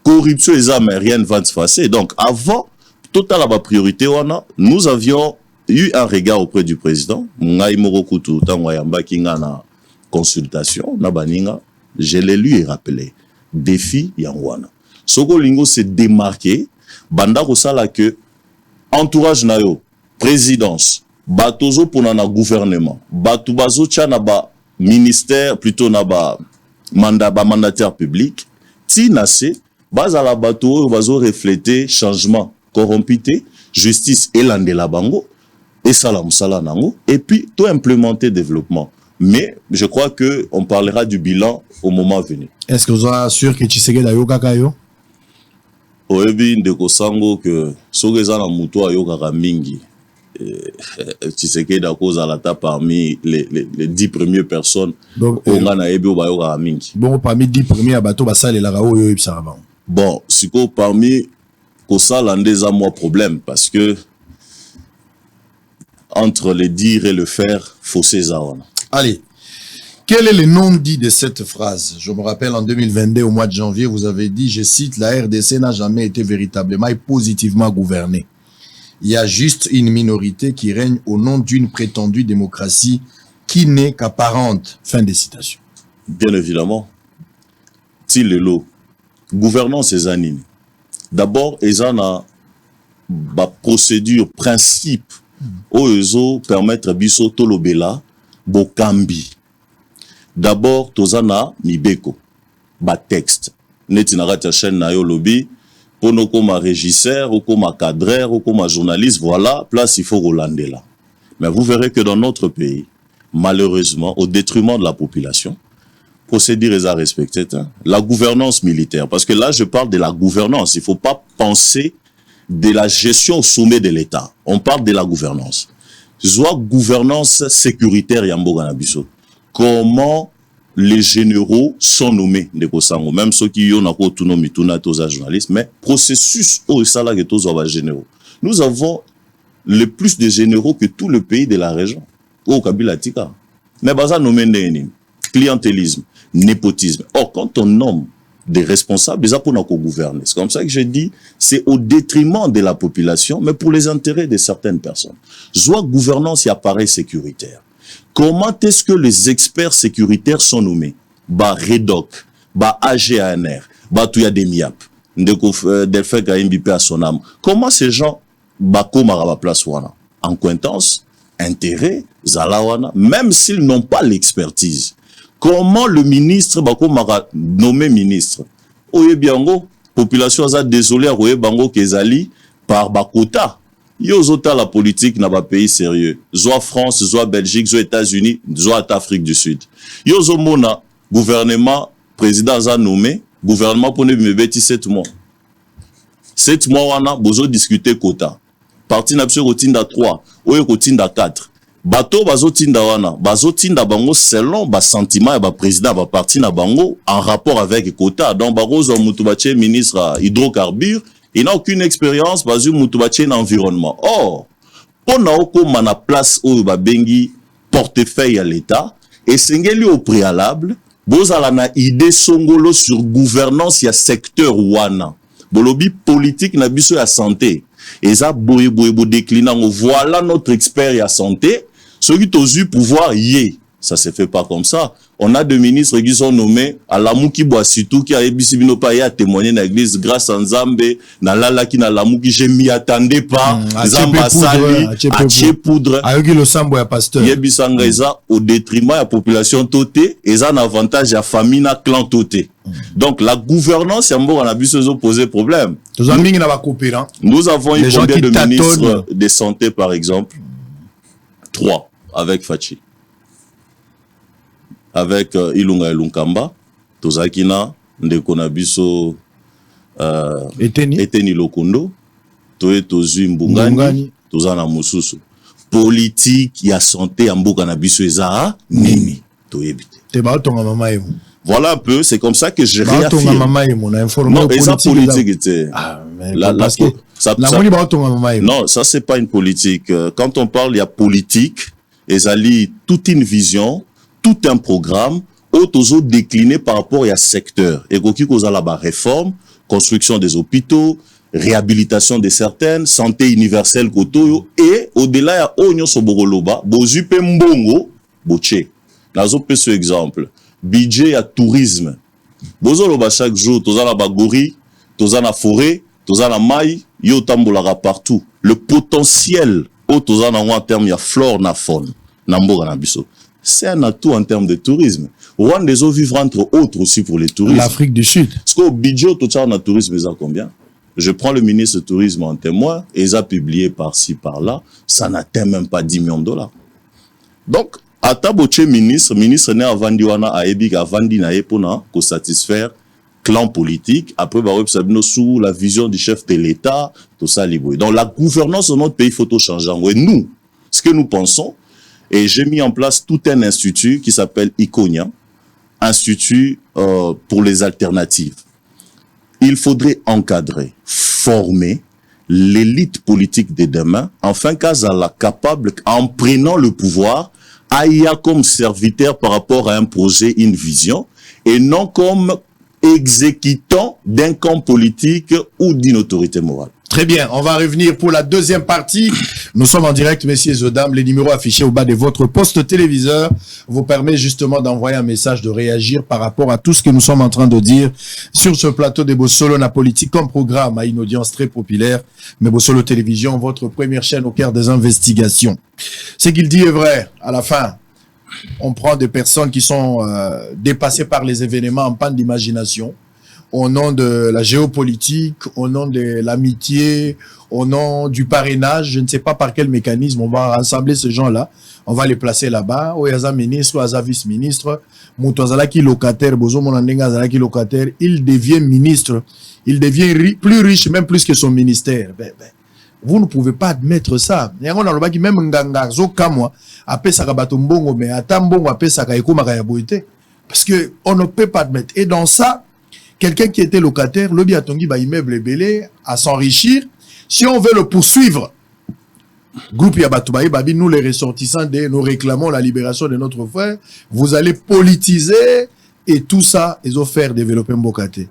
corruption eza mais rien ne va se passer. Donc avant total la priorité wana nous avions eu un regard auprès du président ngai morokutu tango yamba kinga na consultation na baninga je l'ai lu et rappelé défi yangwana soko lingo se démarquer banda ko sala que entourage na yo présidence batozo pona na gouvernement batu bazo tia na ba ministère plutôt na ba mandataire public ti nase base à la bateau bazo refléter changement corrompité justice et landela bango et salam nango et puis tout implémenter développement. Mais je crois que on parlera du bilan au moment venu. Est-ce que vous êtes sûr que Tshisekedi a yoka yo? Oyebi ndeko sango que sogeza na muto ayokaka mingi. Tshisekedi a cause à la table parmi les 10 premières personnes. Donc on a ebi obayokaka mingi. Bon parmi 10 premiers bateau basale la rao yo ibsa avant. Bon, siko parmi kosala ndeza moi problème parce que entre le dire et le faire, fossé zawana. Allez, quel est le nom dit de cette phrase? Je me rappelle en 2022, au mois de janvier, vous avez dit, je cite, la RDC n'a jamais été véritablement et positivement gouvernée. Il y a juste une minorité qui règne au nom d'une prétendue démocratie qui n'est qu'apparente. Fin de citation. Bien évidemment. Tilelo, gouvernance et anime. D'abord, ils ont une procédure, principe, où permettre biso tolobela bokambi. D'abord, tozana mibeko, ba texte. Neti narati chaîne na yo lobby, pour nous comme régisseur, ou comme cadreur, ou comme journaliste, voilà, place il faut relander là. Mais vous verrez que dans notre pays, malheureusement, au détriment de la population, procédure est à respecter. Hein? La gouvernance militaire, parce que là, je parle de la gouvernance. Il ne faut pas penser de la gestion au sommet de l'État. On parle de la gouvernance. Soit gouvernance sécuritaire, Yambo Ganabiso. Comment les généraux sont nommés, même ceux qui ont autonomie, tous les journalistes, mais processus au salaire tous les généraux. Nous avons le plus de généraux que tout le pays de la région. Au Kabila Tika. Mais ça nommé clientélisme, népotisme. Or, quand on nomme des responsables, c'est pour nous gouverner. C'est comme ça que je dis, c'est au détriment de la population, mais pour les intérêts de certaines personnes. Soit gouvernance et appareil sécuritaire. Comment est-ce que les experts sécuritaires sont nommés? Bah, REDOC, bah, AGANR, bah, tout y a des MIAP, Delphin KMBP à son âme. Comment ces gens, bah, comme à la place wana? En cointance, intérêt, zalawana, même s'ils n'ont pas l'expertise. Comment le ministre, bah, comme à nommé ministre? Oye biango, population a désolé à oye bango kezali par bakota. Yozota la politique n'a pas pays sérieux. Soit France, soit Belgique, soit États-Unis, soit Afrique du Sud. Yozo mona, gouvernement, président a nommé, gouvernement pour ne me bêti 7 mois. 7 mois, on a besoin de discuter quota. Parti n'absurde rotinda 3, oye rotinda 4. Bato bazotinda wana, bazotinda bango selon ba sentiment et ba président ba parti na bango en rapport avec quota. Donc barozo mutubache ministre hydrocarbures. Il n'a aucune expérience basée sur l'environnement. Or, on a encore na place où bengi portefeuille à l'État et c'est au préalable, vous avez une idée songolo sur gouvernance ya secteur wana. Bolobi politique na biso ya santé. Et ça boye déclinant. Voilà notre expert ya santé. Ceux qui ont eu pouvoir yé. Ça se fait pas comme ça. On a deux ministres qui sont nommés à Lamouki Boisitou qui a ébissibino pas à témoigner dans l'église grâce à Nzambe, na Lalaki na Lamouki, je m'y attendais pas. Nzamba Sali, Ache Poudre. Ayogi le Sambo ya pasteur. Yebisangeza au détriment de la population toté et ça un avantage à famille na clan toté. Donc la gouvernance yambo on a vu se poser problème. Nous avons eu combien de ministres de santé par exemple? 3 avec Fachi. Avec Ilunga Elunkamba, Tozakina, Ndekona Biso, Eteni Lokundo, Toe Tozu Mbungani, Tozana Mususu. Politique, ya santé, Amboka na Biso Ezara, Nini, Toyebite. Voilà un peu, c'est comme ça que je réaffirme. Non, et ça politique était. Non, ça c'est pas une politique. Quand on parle, il y a politique, et ça lie toute une vision, tout un programme, auto décliné par rapport à secteur. Et qui cause la réforme, construction des hôpitaux, réhabilitation de certaines, santé universelle kotoyo, et au-delà, il y a Onyo Soboroloba, Bozupe Mbongo, Boche. Nazo pe ce exemple. Budget à tourisme. Bozoloba chaque jour, toza la bagori, toza la forêt, toza la maille, yo tambolara partout. Le potentiel, au toza na en termes, il y a flore na faune, na mboga na biso. c'est un atout en termes de tourisme. Rwanda des eaux vivre entre autres aussi pour les touristes. L'Afrique du Sud. Parce qu'au budget total de tourisme, ils ont combien? Je prends le ministre du Tourisme en témoin, et ils ont publié par-ci, par-là, ça n'atteint même pas 10 millions de dollars. Donc, à taboche ministre n'est à Vandiwana à Ebik, à Vandina Epona, pour satisfaire clan politique, après, sous la vision du chef de l'État, tout ça, donc, la gouvernance de notre pays, il faut tout changer. Et nous, ce que nous pensons, et j'ai mis en place tout un institut qui s'appelle ICONIA, Institut pour les alternatives. Il faudrait encadrer, former l'élite politique de demain, afin qu'elle soit capable, en prenant le pouvoir, aille comme serviteur par rapport à un projet, une vision, et non comme exécutant d'un camp politique ou d'une autorité morale. Très bien, on va revenir pour la deuxième partie. Nous sommes en direct, messieurs et dames. Les numéros affichés au bas de votre poste téléviseur vous permettent justement d'envoyer un message, de réagir par rapport à tout ce que nous sommes en train de dire sur ce plateau de Bossolo na politique comme programme à une audience très populaire. Mais Bossolo Télévision, votre première chaîne au cœur des investigations. Ce qu'il dit est vrai. À la fin, on prend des personnes qui sont dépassées par les événements en panne d'imagination, au nom de la géopolitique, au nom de l'amitié, au nom du parrainage, je ne sais pas par quel mécanisme on va rassembler ces gens-là, on va les placer là-bas, ou yaza ministre, ou yaza vice-ministre, Moutouazalaki locataire, Bozo Monandenga Zalaki locataire, il devient ministre, il devient plus riche, même plus que son ministère. Vous ne pouvez pas admettre ça. Même Nganga Zokamwa, après Sakabato mais Atambongo, après Sakaeko Makayaboite. Parce que on ne peut pas admettre. Et dans ça, quelqu'un qui était locataire, le biatongi ba immeuble belé à s'enrichir. Si on veut le poursuivre, groupe Yabatoubaï Babi, nous les ressortissants, nous réclamons la libération de notre frère. Vous allez politiser et tout ça, ils ont fait développer Mbokate.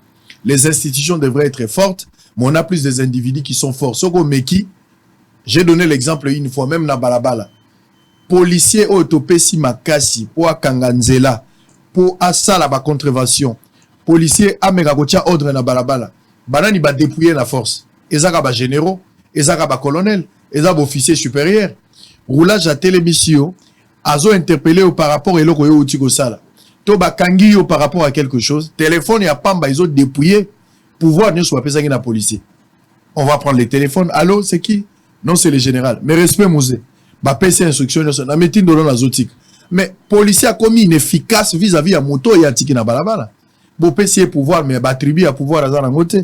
Les institutions devraient être fortes, mais on a plus des individus qui sont forts. Soko Meki, j'ai donné l'exemple une fois, même na Balabala. Policier Otopesi Makasi, pour Kanganzela, pour Asala ba contravention. Policier Amegagotia ordre na Balabala. Banani ba dépouiller la force. Ezaka ba généraux, ezaka ba colonel, ezaka ba officier supérieur. Roulage à télémission, azo interpellé par rapport à l'oko yo utiko sala. To ba kangi yo par rapport à quelque chose. Téléphone ya pamba ils ont dépouillé. Pouvoir ne soit pas ça na policier. On va prendre les téléphones. Allô, c'est qui? Non, c'est le général. Mais respect Mosé. Ba PC instruction na metin de la zotique. Mais policier a commis inefficace vis-à-vis à moto et à tiki na balabala. Bon PC pouvoir mais ba tribu à pouvoir à zana ngote.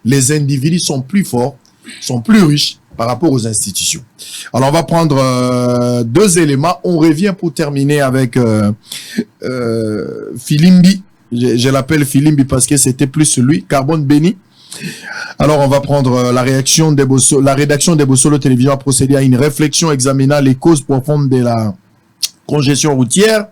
Les individus sont plus forts, sont plus riches par rapport aux institutions. Alors on va prendre deux éléments. On revient pour terminer avec Filimbi. Je l'appelle Filimbi parce que c'était plus celui, Carbone Béni. Alors on va prendre la rédaction des Bossolo Télévision a procédé à une réflexion examinant les causes profondes de la congestion routière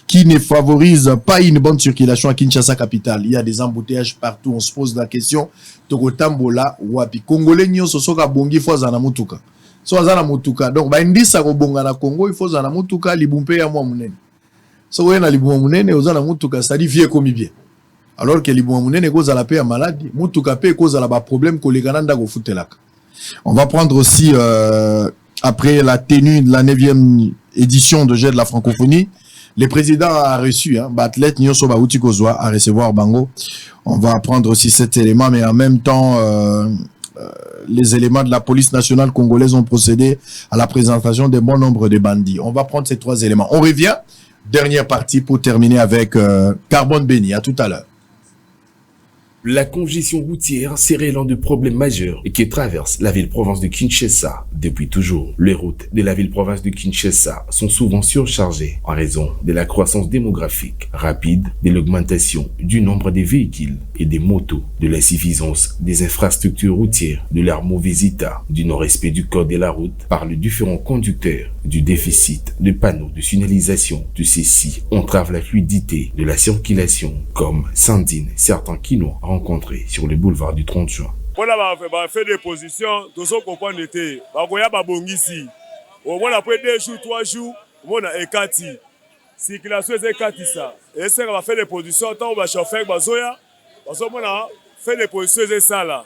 qui ne favorise pas une bonne circulation à Kinshasa capitale. Il y a des embouteillages partout. On se pose la question. Tokotambola wapi Congolais nyoso soka bongi fo zana mutuka. So zana mutuka. Donc ba indisa ko bonga na Congo il faut zana mutuka libumpe ya mwa munene. So wena libumpe munene ozana mutuka ça dit vie comme bien. Alors que libumpe munene ko zala pe ya maladie, mutuka pe ko zala ba problème ko legana ndako futelaka. On va prendre aussi après la tenue de la 9e édition de Jeux de la francophonie. Le président a reçu, Batlet Nyoso Baouti Kozwa à recevoir Bango. On va prendre aussi cet élément, mais en même temps, les éléments de la police nationale congolaise ont procédé à la présentation de bon nombre de bandits. On va prendre ces trois éléments. On revient, dernière partie pour terminer avec Carbone Béni. À tout à l'heure. La congestion routière serait l'un des problèmes majeurs qui traverse la ville-province de Kinshasa depuis toujours. Les routes de la ville-province de Kinshasa sont souvent surchargées en raison de la croissance démographique rapide, de l'augmentation du nombre des véhicules et des motos, de l'insuffisance des infrastructures routières, de leur mauvais état, du non-respect du code de la route par les différents conducteurs, du déficit de panneaux de signalisation. Tout ceci entrave la fluidité de la circulation, comme s'indignent certains Kinois rencontrés sur le boulevard du 30 juin. Voilà, on fait des positions, tout ça comprend l'été. On a babongisi. On a après 2 jours, 3 jours, on a ekati. Circulation est ekati ça. Et ça, on va faire des positions, tant on va chauffer, on a fait des positions, c'est ça là.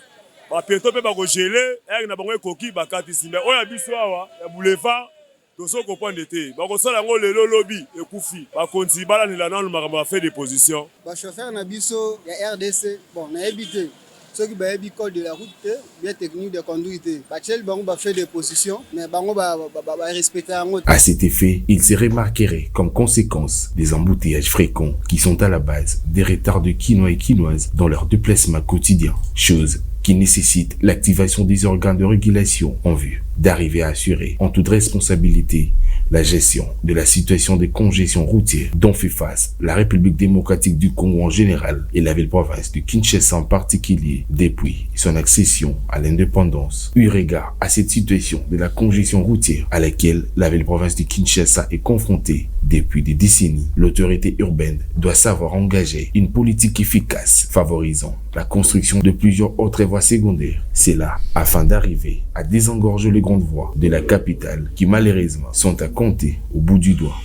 On peut pas geler, et on a coquille, on a biso, on a boulevard. tozo comprendre te bakosala yango lelo lobi ekufi bakonzi balanela nano makambo ya fait de position bachauffeur na biso ya RDC bon nayebi te soki bayebi code de la route te bien technique de conduite te batieli bango bafait de position mais bango barespecte yango. À cet effet, il se remarquerait comme conséquence des embouteillages fréquents qui sont à la base des retards de Quinois et Quinoises dans leur déplacement quotidien, chose qui nécessite l'activation des organes de régulation en vue d'arriver à assurer en toute responsabilité la gestion de la situation de congestion routière dont fait face la République démocratique du Congo en général et la ville-province de Kinshasa en particulier depuis son accession à l'indépendance. Eu égard à cette situation de la congestion routière à laquelle la ville-province de Kinshasa est confrontée depuis des décennies, l'autorité urbaine doit savoir engager une politique efficace favorisant la construction de plusieurs autres voies secondaires. C'est là afin d'arriver à désengorger les grandes voies de la capitale qui malheureusement sont à compter au bout du doigt.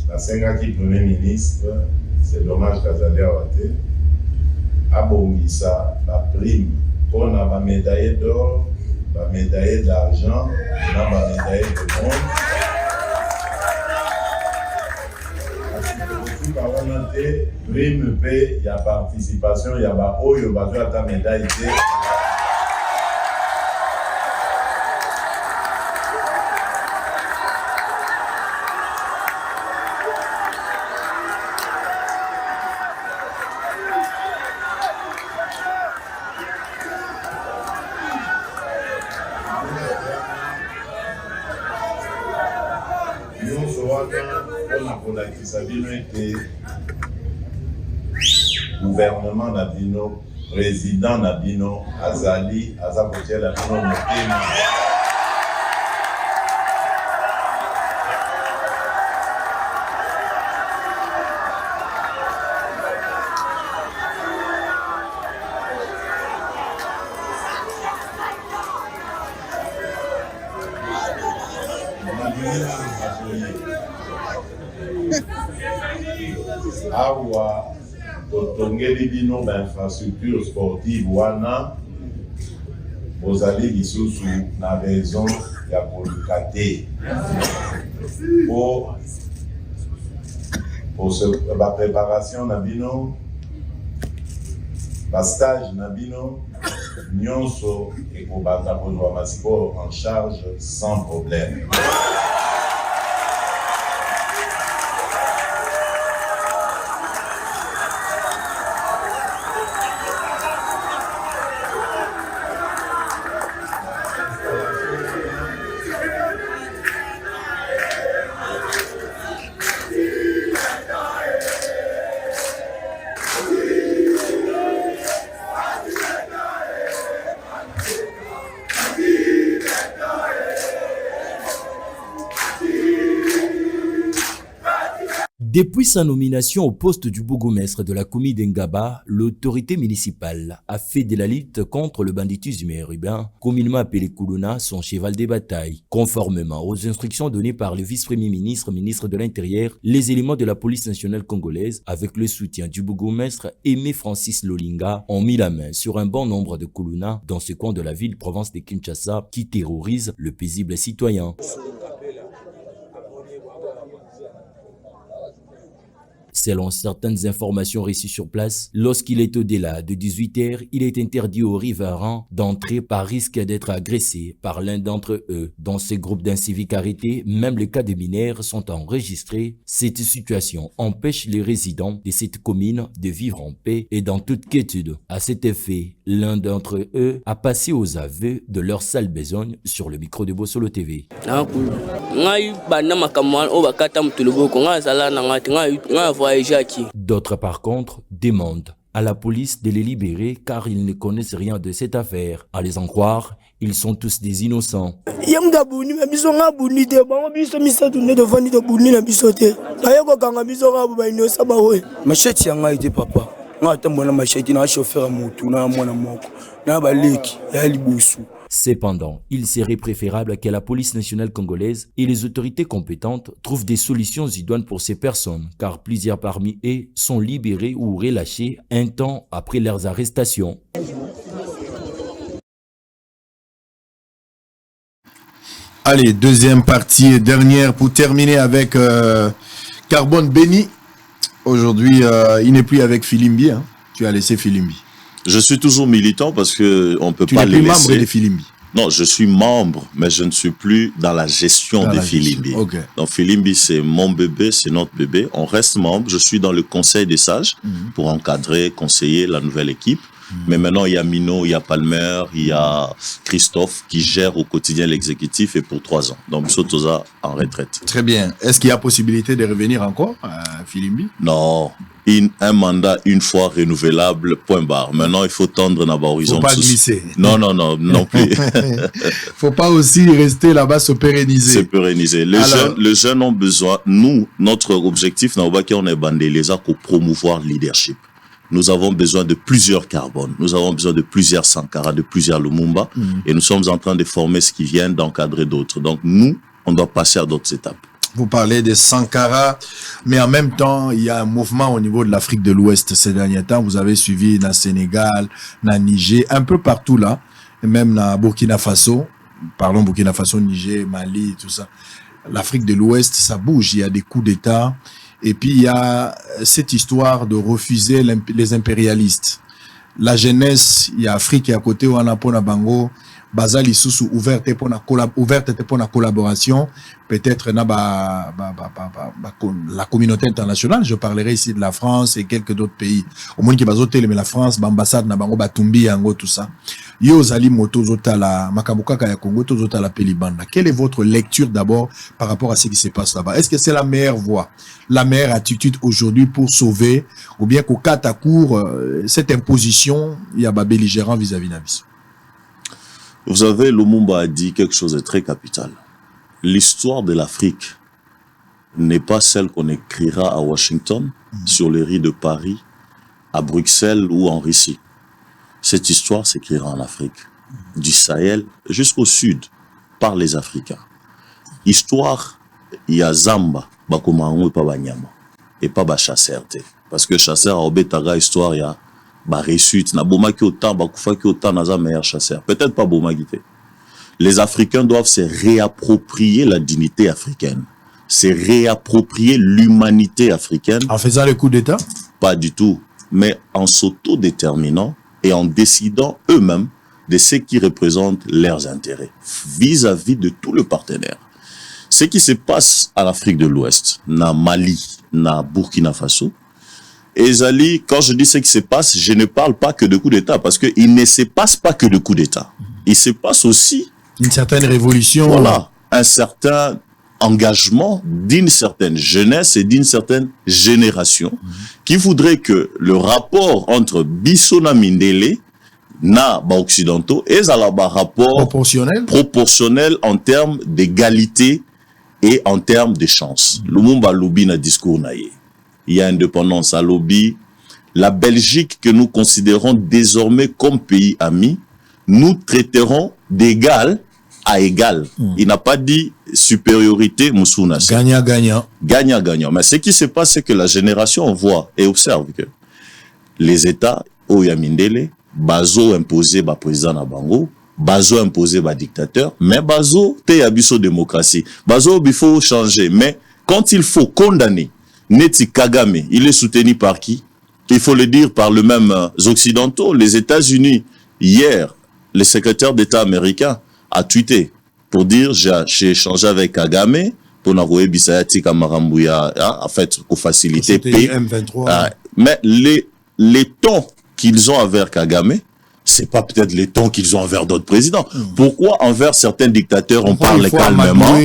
La 5e Premier ministre, c'est dommage qu'Azali Awate a bongisa la prime pour la médaille d'or, la médaille d'argent, la médaille de bronze. Prime paie, il y a participation, il y a oh, il y a ta médaille. Gouvernement Nabino, président Nabino, Azali, Azabotiel Nabino, Mokema. Awa totongeli bino infrastructure sportive wana bozali lisusu na raison ya koluka te pour préparation na bino stage na bino nyonso ekobanda kozwa masiko en charge sans problème. Depuis sa nomination au poste du bourgmestre de la commune d'Engaba, l'autorité municipale a fait de la lutte contre le banditisme urbain, communément appelé Kuluna, son cheval de bataille. Conformément aux instructions données par le vice-premier ministre, ministre de l'Intérieur, les éléments de la police nationale congolaise, avec le soutien du bourgmestre Aimé Francis Lolinga, ont mis la main sur un bon nombre de Kuluna dans ce coin de la ville-province de Kinshasa qui terrorise le paisible citoyen. Selon certaines informations reçues sur place, lorsqu'il est au-delà de 18 heures, il est interdit aux riverains d'entrer par risque d'être agressés par l'un d'entre eux. Dans ces groupes d'inciviques arrêtés, même les cas de mineurs sont enregistrés. Cette situation empêche les résidents de cette commune de vivre en paix et dans toute quiétude. À cet effet, l'un d'entre eux a passé aux aveux de leur sale besogne sur le micro de Bossolo TV. D'autres par contre demandent à la police de les libérer car ils ne connaissent rien de cette affaire. À les en croire, ils sont tous des innocents. Cependant, il serait préférable que la police nationale congolaise et les autorités compétentes trouvent des solutions idoines pour ces personnes, car plusieurs parmi eux sont libérés ou relâchés un temps après leurs arrestations. Allez, deuxième partie et dernière pour terminer avec Carbone Béni. Aujourd'hui, il n'est plus avec Filimbi. Hein. Tu as laissé Filimbi. Je suis toujours militant parce que on peut pas les laisser. Tu n'es plus membre de Filimbi. Non, je suis membre, mais je ne suis plus dans la gestion de Filimbi. Okay. Donc Filimbi, c'est mon bébé, c'est notre bébé. On reste membre. Je suis dans le conseil des sages pour encadrer, conseiller la nouvelle équipe. Mais maintenant, il y a Mino, il y a Palmer, il y a Christophe qui gère au quotidien l'exécutif et pour 3 ans. Donc, Sotoza en retraite. Très bien. Est-ce qu'il y a possibilité de revenir encore à Filimbi? Non. Un mandat une fois renouvelable, point barre. Maintenant, il faut tendre dans l'horizon. Faut pas glisser. Non plus. Faut pas aussi rester là-bas se pérenniser. Se pérenniser. Les jeunes ont besoin, nous, notre objectif, on est bandé les arts pour promouvoir le leadership. Nous avons besoin de plusieurs Carbone, nous avons besoin de plusieurs Sankara, de plusieurs Lumumba, et nous sommes en train de former ce qui vient d'encadrer d'autres. Donc nous, on doit passer à d'autres étapes. Vous parlez de Sankara, mais en même temps, il y a un mouvement au niveau de l'Afrique de l'Ouest ces derniers temps. Vous avez suivi dans le Sénégal, dans le Niger, un peu partout là, et même dans Burkina Faso. Parlons Burkina Faso, Niger, Mali, tout ça. L'Afrique de l'Ouest, ça bouge, il y a des coups d'État. Et puis, il y a cette histoire de refuser les impérialistes. La jeunesse, il y a Afrique à côté, où on a pour Bango, Basali Soussou, ouverte pour la collaboration, peut-être la communauté internationale. Je parlerai ici de la France et quelques d'autres pays. Au moins qui bazote mais la France, l'ambassade na bango Batumbi, Ango, tout ça. Yo zali moto zotala makabuka kaya Congo to zotala Pelibanda. Quelle est votre lecture d'abord par rapport à ce qui se passe là-bas? Est-ce que c'est la meilleure voie, la meilleure attitude aujourd'hui pour sauver, ou bien qu'au cas à court cette imposition, il y a belligérant vis-à-vis d'Abyss? Vous savez, Lumumba a dit quelque chose de très capital. L'histoire de l'Afrique n'est pas celle qu'on écrira à Washington, sur les rues de Paris, à Bruxelles ou en Russie. Cette histoire s'écrira en Afrique, du Sahel jusqu'au sud, par les Africains. Histoire, il y a Zamba, Bakumango et pas Banyama, et pas Bachasseur. Parce que chasseur a obétaga histoire, il y a réussite, na bomaki autant, bakufaki autant, naza meilleur chasseur. Peut-être pas bomagité. Les Africains doivent se réapproprier la dignité africaine, se réapproprier l'humanité africaine. En faisant le coup d'État? Pas du tout, mais en s'autodéterminant et en décidant eux-mêmes de ce qui représente leurs intérêts vis-à-vis de tout le partenaire. Ce qui se passe à l'Afrique de l'Ouest, na Mali, na Burkina Faso, et Zali, quand je dis ce qui se passe, je ne parle pas que de coup d'État, parce qu'il ne se passe pas que de coup d'État. Il se passe aussi une certaine révolution. Voilà, un certain engagement d'une certaine jeunesse et d'une certaine génération qui voudrait que le rapport entre Bissona Mindele na occidentaux et un rapport proportionnel en termes d'égalité et en termes de chance. Lumumba Lubi na discours naïe. Il y a indépendance à lobby. La Belgique, que nous considérons désormais comme pays ami, nous traiterons d'égal à égal. Il n'a pas dit supériorité, Moussounas. Gagnant-gagnant. Gagnant-gagnant. Mais ce qui se passe, c'est que la génération voit et observe que les États, Oyamindele, Bazo imposé par président Nabango, Bazo imposé par dictateur, mais Bazo, Teyabiso démocratie. Bazo, il faut changer. Mais quand il faut condamner, Neti Kagame, il est soutenu par qui? Il faut le dire par le même occidentaux. Les États-Unis, hier, le secrétaire d'État américain a tweeté pour dire j'ai échangé avec Kagame pour n'avoir Bissayati Kamarambuya, en fait, pour faciliter paix. Mais les tons qu'ils ont envers Kagame, c'est pas peut-être les tons qu'ils ont envers d'autres présidents. Pourquoi envers certains dictateurs on parle calmement,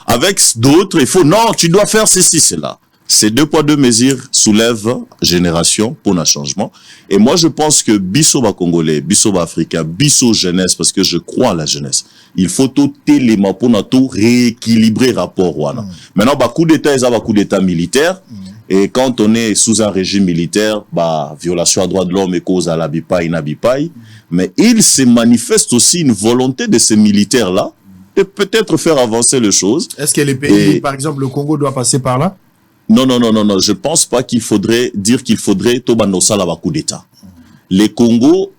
avec d'autres il faut non, tu dois faire ceci, cela. Ces 2 poids 2 mesures soulèvent génération pour un changement. Et moi, je pense que Bisso Congolais, Bisso Africain, Bisso jeunesse, parce que je crois à la jeunesse. Il faut tout élément pour tout rééquilibrer rapport. Maintenant, coup d'État, ils ont coup d'État militaire. Et quand on est sous un régime militaire, violation à droits de l'homme et cause à l'habipaï, n'habipaï. Mais il se manifeste aussi une volonté de ces militaires-là de peut-être faire avancer les choses. Est-ce que les pays, par exemple, le Congo doit passer par là? Non, je pense pas qu'il faudrait dire qu'il faudrait Tobanosala coup d'État. Les Congo,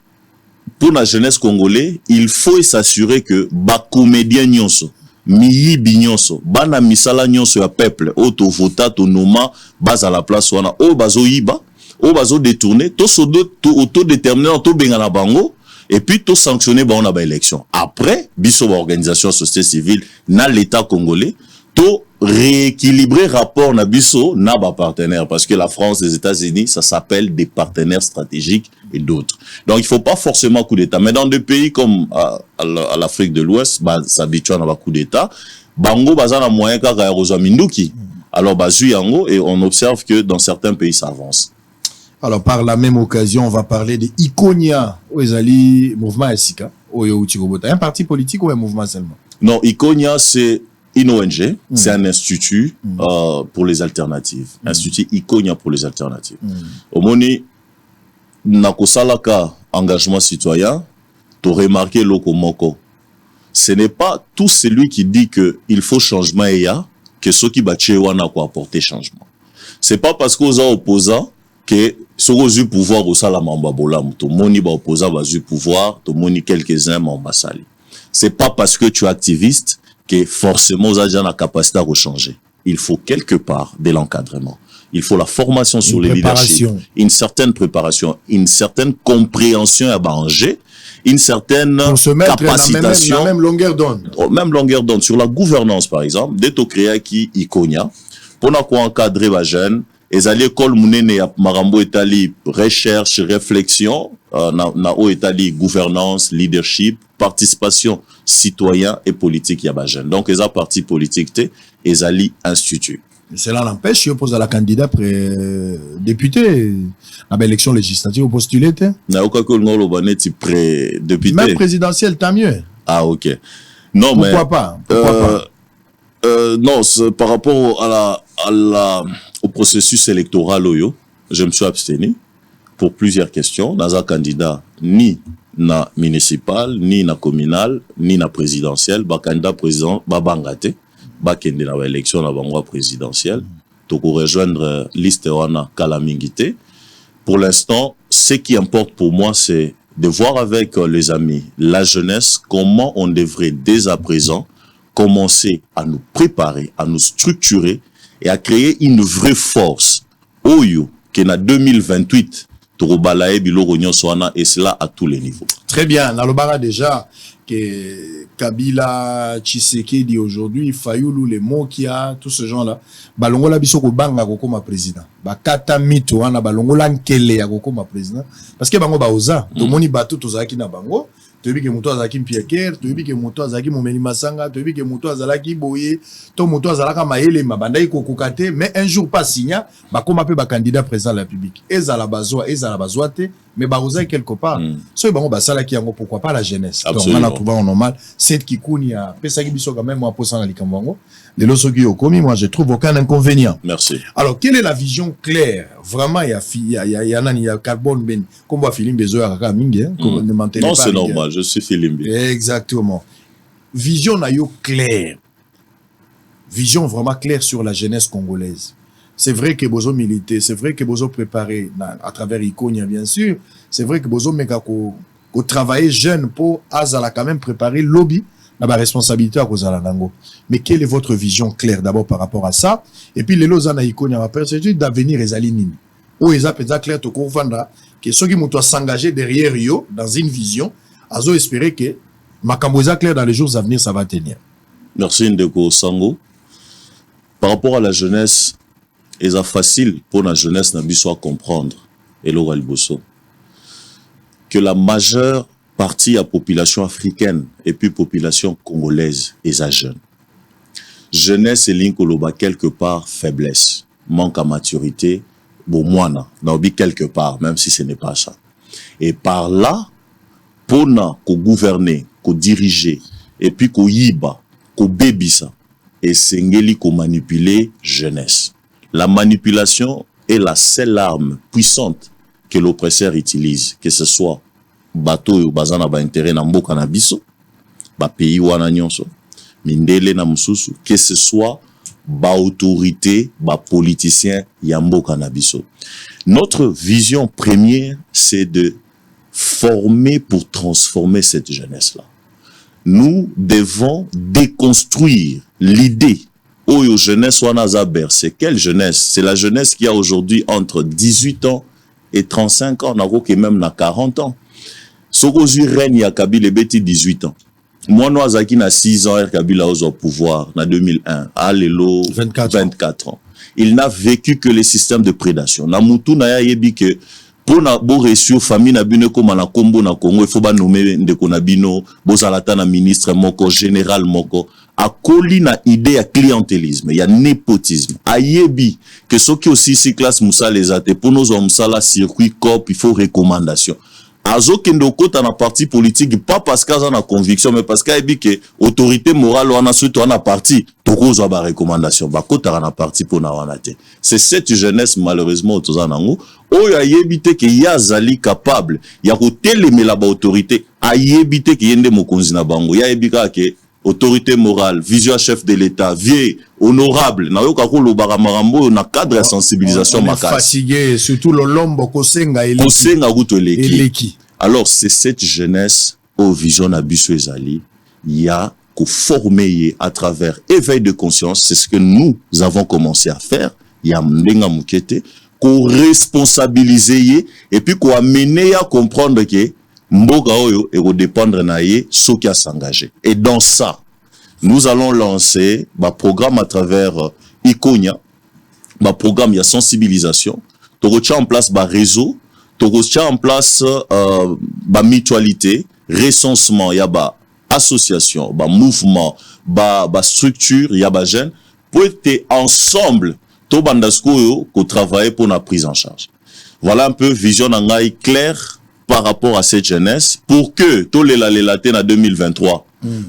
pour la jeunesse congolaise, il faut s'assurer que comédien nyonso, miyibi nyonso bana misala nyonso ya peuple oto vota to noma base à la place wana o bazo yiba o bazo détourner to sodo to autodéterminer to benga na bango et puis to sanctionner ba on a ba élection après biso ba organisation société civile na l'état congolais to rééquilibrer rapport na biso na ba partenaires parce que la France, les États-Unis, ça s'appelle des partenaires stratégiques et d'autres. Donc il faut pas forcément coup d'état, mais dans des pays comme à l'Afrique de l'Ouest, bah s'habitue à un coup d'état, bango bazana moyen ka ya rozwa minduki. Alors bazu yango et on observe que dans certains pays ça avance. Alors par la même occasion, on va parler de Ikonia, Oezali mouvement Esika, Oyo Utikobota, un parti politique ou un mouvement seulement? Non, Ikonia c'est une ONG, c'est un institut pour les alternatives. Institut Ikonia pour les alternatives. Au moni, nakosalaka engagement citoyen, tu remarqué lokomoko. Ce n'est pas tout celui qui dit que il faut changement et ya, que ceux qui battent wana ko apporter changement. C'est pas parce que aux opposants que ceux qui ont pouvoir au salamamba bolam, to moni ba opposant ba eu pouvoir, to moni quelques-uns m'ambasali. C'est pas parce que tu es activiste que forcément vous avez la capacité à changer. Il faut quelque part de l'encadrement. Il faut la formation sur le leadership, une certaine préparation, une certaine compréhension à banger, une certaine capacitation. La même longueur d'onde. Même longueur d'onde. Sur la gouvernance, par exemple, dès que créer qui Ikonia, pour encadrer les jeunes, les alliés école mounene ya marambo etali recherche, réflexion, na o etali gouvernance, leadership, participation citoyen et politique ya ba jeune. Donc les partis politiques té les alliés institut. Cela n'empêche, je pose à la candidat député à l'élection législative au postulé té. Na aucun cas ngolo baneti pré-député. Même présidentiel, tant mieux. Ah OK. Non pourquoi mais pas? Pourquoi pas? Non, par rapport au processus électoral, je me suis abstenu pour plusieurs questions. Dans un candidat, ni na municipal, ni na communal, ni na présidentiel, ba candidat président, ba bangate, ba kende na élection na bangwa présidentielle, to ko rejoindre liste wana kalamingité. Pour l'instant, ce qui importe pour moi, c'est de voir avec les amis, la jeunesse, comment on devrait dès à présent commencer à nous préparer, à nous structurer et à créer une vraie force. Oyo, qui est en 2028, et cela à tous les niveaux. Très bien. Nalobara déjà que Kabila, Tshisekedi aujourd'hui, Fayoulou, les Mokia, tous ce gens-là, balongola bisoko banga kokoma président. Bakata mito wana balongola nkele ya kokoma président. Parce que bango baoza, to moni bato tozaki na bango. Tu veux que mon toit azaki Pierre, tu veux que mon toit azaki Momeni Masanga, tu veux que mon toit azaki Boye, ton mon toit azalaka Maele Mabandai Kokokate, mais un jour pas signé, bah comme appelle candidat président de la République. Ezala bazoate, mais baroza quelque part. So bon bah ça là qui yango pourquoi pas la jeunesse. Donc on a trouvé en normal cette qui kuni a pesaki biso quand même moi pour ça na likambango. Les loso qui au commis, moi je trouve aucun inconvénient. Merci. Alors quelle est la vision claire? Vraiment il y a carbone ben comme va Philippe Bezoya kaka mingi hein, non c'est normal, je suis Philippe. Exactement. Vision nayo claire. Vision vraiment claire sur la jeunesse congolaise. C'est vrai que Bozo milité, c'est vrai que Bozo préparé à travers Ikonia bien sûr, c'est vrai que Bozo meka ko travailler jeune pour azala quand même préparer lobby na ba responsabilité à cause nango. Mais quelle est votre vision claire d'abord par rapport à ça? Et puis les lozana Ikonia va perspective d'avenir ezali nini? O eza peza clair to ko vanda que ceux qui doivent s'engager derrière Rio dans une vision, azo espérer que makambo eza clair dans les jours à venir ça va tenir. Merci Ndeko Sango. Par rapport à la jeunesse, c'est facile pour la jeunesse à comprendre, et l'oral bosso, que la majeure partie de la population africaine et puis population congolaise est jeune. Jeunesse et l'inkoloba quelque part faiblesse, manque à maturité, bon moana, quelque part, même si ce n'est pas ça. Et par là, pour gouverner, diriger, et puis yiba, bébisa, et sengeli manipuler jeunesse. La manipulation est la seule arme puissante que l'oppresseur utilise, que ce soit bateau ou bazana ba intérêt na mboka na biso, ba pays wana nyonso, mindele na mususu, que ce soit ba autorité, ba politicien ya mboka na biso. Notre vision première, c'est de former pour transformer cette jeunesse-là. nous devons déconstruire l'idée Oyo jeunesse wana za bercé. Quelle jeunesse? C'est la jeunesse qui a aujourd'hui entre 18 ans et 35 ans, et même na 40 ans. Sokozu règne ya Kabila beti 18 ans. Moi Noazaki na 6 ans, Kabila au pouvoir na 2001. Alelo 24 ans. Il n'a vécu que les systèmes de prédation. Na mutu na ya yebi que pour na bo reçu famille na bino comme na Kombo na Congo, il faut ba nommer ndeko na bino, bozalata na ministre moko, général moko. A koli na idée ya clientélisme, ya népotisme. A yebi que ceux qui aussi si classe Moussa les ate pour nos hommes ça la circuit cop, il faut recommandation. Azo kendo kota na parti politique pas parce qu'à na conviction mais parce qu'a yebi que autorité morale wana suite wana parti toko zo ba recommandation ba kota na parti pour na wana te. C'est cette jeunesse malheureusement autoza nango oyo ayebi te que ya zali capable ya ko telemela ba autorité ayebi te que yende mokonzi na bango ya yebi ka ke autorité morale, vision chef de l'État, vieux, honorable, na yo kako lo baramarambo na cadre de sensibilisation makasi. Fatigué, surtout le lombo kosenga eleki. Kosenga guto eleki. Alors c'est cette jeunesse au vision abiso ezali, il y a ko former à travers éveil de conscience, c'est ce que nous avons commencé à faire, il y a mbenga mukete, ko responsabiliser et puis ko amener à comprendre que Mboga oyo et au dépendre naie ceux qui a s'engager. Et dans ça, nous allons lancer un programme à travers Iconia, un programme de sensibilisation. Tu retiens en place un réseau, tu retiens en place une mutualité, recensement, il y a une association, un mouvement, une structure, il y a un jeune, pour être ensemble, tu vas travailler pour la prise en charge. Voilà un peu vision nangai claire par rapport à cette jeunesse pour que tous les latés en 2023